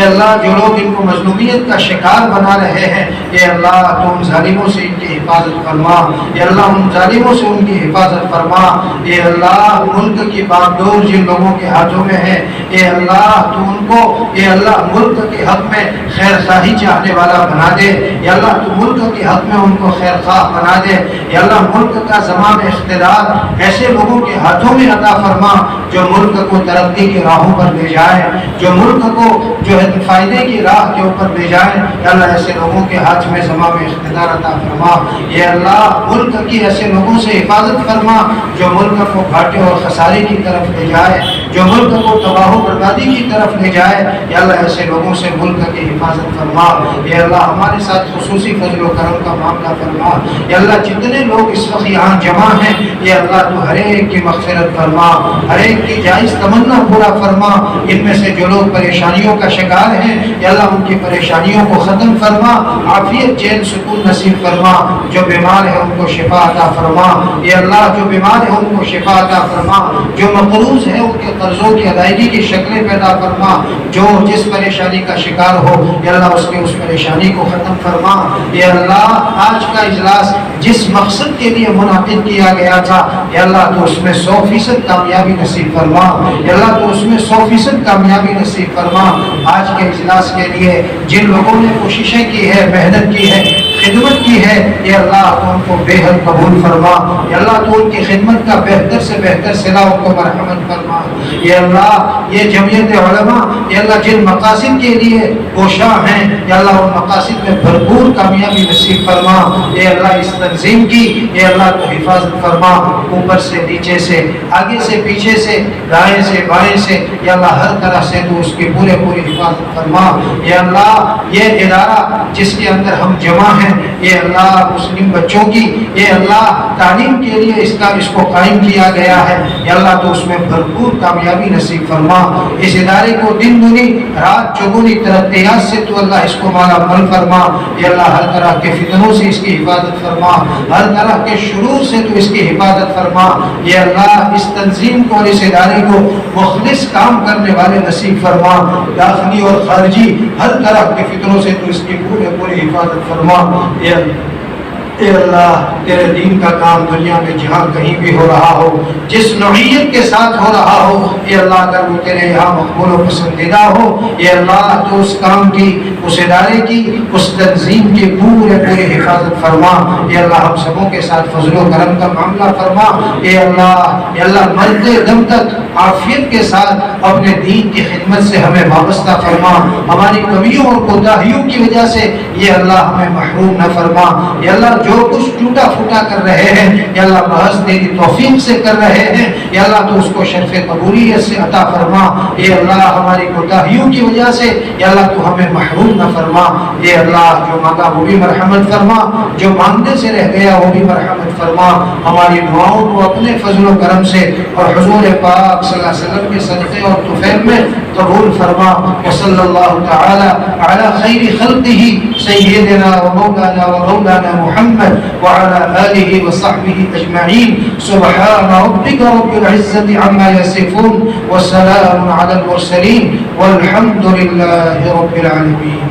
A: اللہ جو لوگ ان کو مظلومیت کا شکار بنا رہے ہیں، اے اللہ تو ان ظالموں سے ان کی حفاظت فرما۔ اے اللہ ان ظالموں سے ان کی حفاظت فرما۔ اے اللہ ملک کی باغڈور جن لوگوں کے ہاتھوں میں ہے، اے اللہ تو ان کو اے اللہ ملک کے حق میں خیر خواہی چاہنے والا بنا دے۔ اے اللہ تو ملک کے حق میں ان کو خیر خواہ بنا دے۔ اے اللہ ملک کا زمام اقتدار ایسے لوگوں کے ہاتھوں میں عطا فرما جو ملک کو ترقی کی راہوں پر لے جائے، جو ملک کو جو ہے فائدے کی راہ کے اوپر لے جائے۔ اے اللہ ایسے لوگوں کے ہاتھ میں زمام اقتدار عطا فرما۔ اے اللہ ملک کی ایسے لوگوں سے حفاظت فرما جو ملک کو گھاٹے اور خسارے کی طرف لے جائے، جو ملک کو تباہ و بربادی کی طرف لے جائے۔ اے اللہ ایسے لوگوں سے ملک کی حفاظت فرما۔ اے اللہ ہمارے ساتھ خصوصی فضل و کرم کا معاملہ فرما۔ اے اللہ جتنے لوگ اس وقت یہاں جمع ہیں، اے اللہ تو ہر ایک کی مغفرت فرما، ہر ایک کی جائز تمنا پورا فرما۔ ان میں سے جو لوگ پریشانیوں کا شکار ہیں، اے اللہ ان کی پریشانیوں کو ختم فرما، عافیت چین سکون نصیب فرما۔ جو بیمار ہے ان کو شفا عطا فرما۔ اے اللہ جو بیمار ہے ان کو شفا عطا فرما، جو مقروض ہے ان کے قرضوں کی ادائیگی کی شکلیں پیدا فرما، جو جس پریشانی کا شکار ہو اے اللہ اس پریشانی کو ختم فرما۔ اے اللہ آج کا اجلاس جس مقصد کے لیے منعقد کیا گیا تھا، اے اللہ تو اس میں 100% کامیابی نصیب فرما۔ اے اللہ تو اس میں 100% کامیابی نصیب فرما۔ آج کے اجلاس کے لیے جن لوگوں نے کوششیں کی ہے، محنت کی ہے، خدمت کی ہے، یہ اللہ تو ان کو بے حد قبول فرما، یہ اللہ تو ان کی خدمت کا بہتر سے بہتر صلہ ان کو مرحمت فرما، یہ اللہ یہ جمعیت علماء یہ اللہ جن مقاصد کے لیے کوشاں ہیں، یہ اللہ ان مقاصد میں بھرپور کامیابی نصیب فرما، یہ اللہ اس تنظیم کی یہ اللہ تو حفاظت فرما، اوپر سے نیچے سے آگے سے پیچھے سے دائیں سے بائیں سے، یا اللہ ہر طرح سے تو اس کی پوری حفاظت فرما، یا اللہ یہ ادارہ جس کے اندر ہم جمع ہیں، یہ اللہ مسلم بچوں کی یہ اللہ تعلیم کے لیے اس کو قائم کیا گیا ہے، یا اللہ تو اس میں بھرپور کامیابی نصیب فرما، اس ادارے کو دن دنی رات چگنی ترقیات سے تو اللہ اس کو مالا مال فرما، یا اللہ ہر طرح کے فتنوں سے اس کی حفاظت فرما، ہر طرح کے شرور سے تو اس کی حفاظت فرما، یا اللہ اس تنظیم کو اور اس ادارے کو مخلص کام کرنے والے نصیب فرما، داخلی اور خارجی ہر طرح کے فتنوں سے تو اس کی پوری حفاظت فرما، اے اللہ تیرے دین کا کام دنیا میں جہاں کہیں بھی ہو رہا ہو، جس نوعیت کے ساتھ ہو رہا ہو، اے اللہ اگر وہ تیرے یہاں مقبول و پسندیدہ ہو، اے اللہ تو اس کام کی اس ادارے کی اس تنظیم کی پوری حفاظت فرما، اے اللہ ہم سبوں کے ساتھ فضل و کرم کا معاملہ فرما، اے اللہ مرتے دم تک عافیت کے ساتھ اپنے دین کی خدمت سے ہمیں وابستہ فرما، ہماری کمیوں اور کوتاہیوں کی وجہ سے یہ اللہ ہمیں محروم نہ فرما، یا اللہ جو کچھ ٹوٹا پھوٹا کر رہے ہیں یا اللہ محض تیری توفیق سے کر رہے ہیں، یا اللہ تو اس کو شرف قبولیت سے عطا فرما، اے اللہ ہماری کوتاہیوں کی وجہ سے یا اللہ تو ہمیں محروم نہ فرما، اے اللہ جو مانگا وہ بھی مرحمت فرما، جو مانگنے سے رہ گیا وہ بھی مرحمت فرما، ہماری دعاؤں کو اپنے فضل و کرم سے اور حضور پاک صلی اللہ علیہ وسلم کے صدقے اور طفیل میں قبول فرما، وصلی اللہ تعالی علی خیر خلقہ سیدنا و مولانا محمد وعلى آله وصحبه أجمعين، سبحان ربك رب العزة عما يصفون وسلام على المرسلين والحمد لله رب العالمين.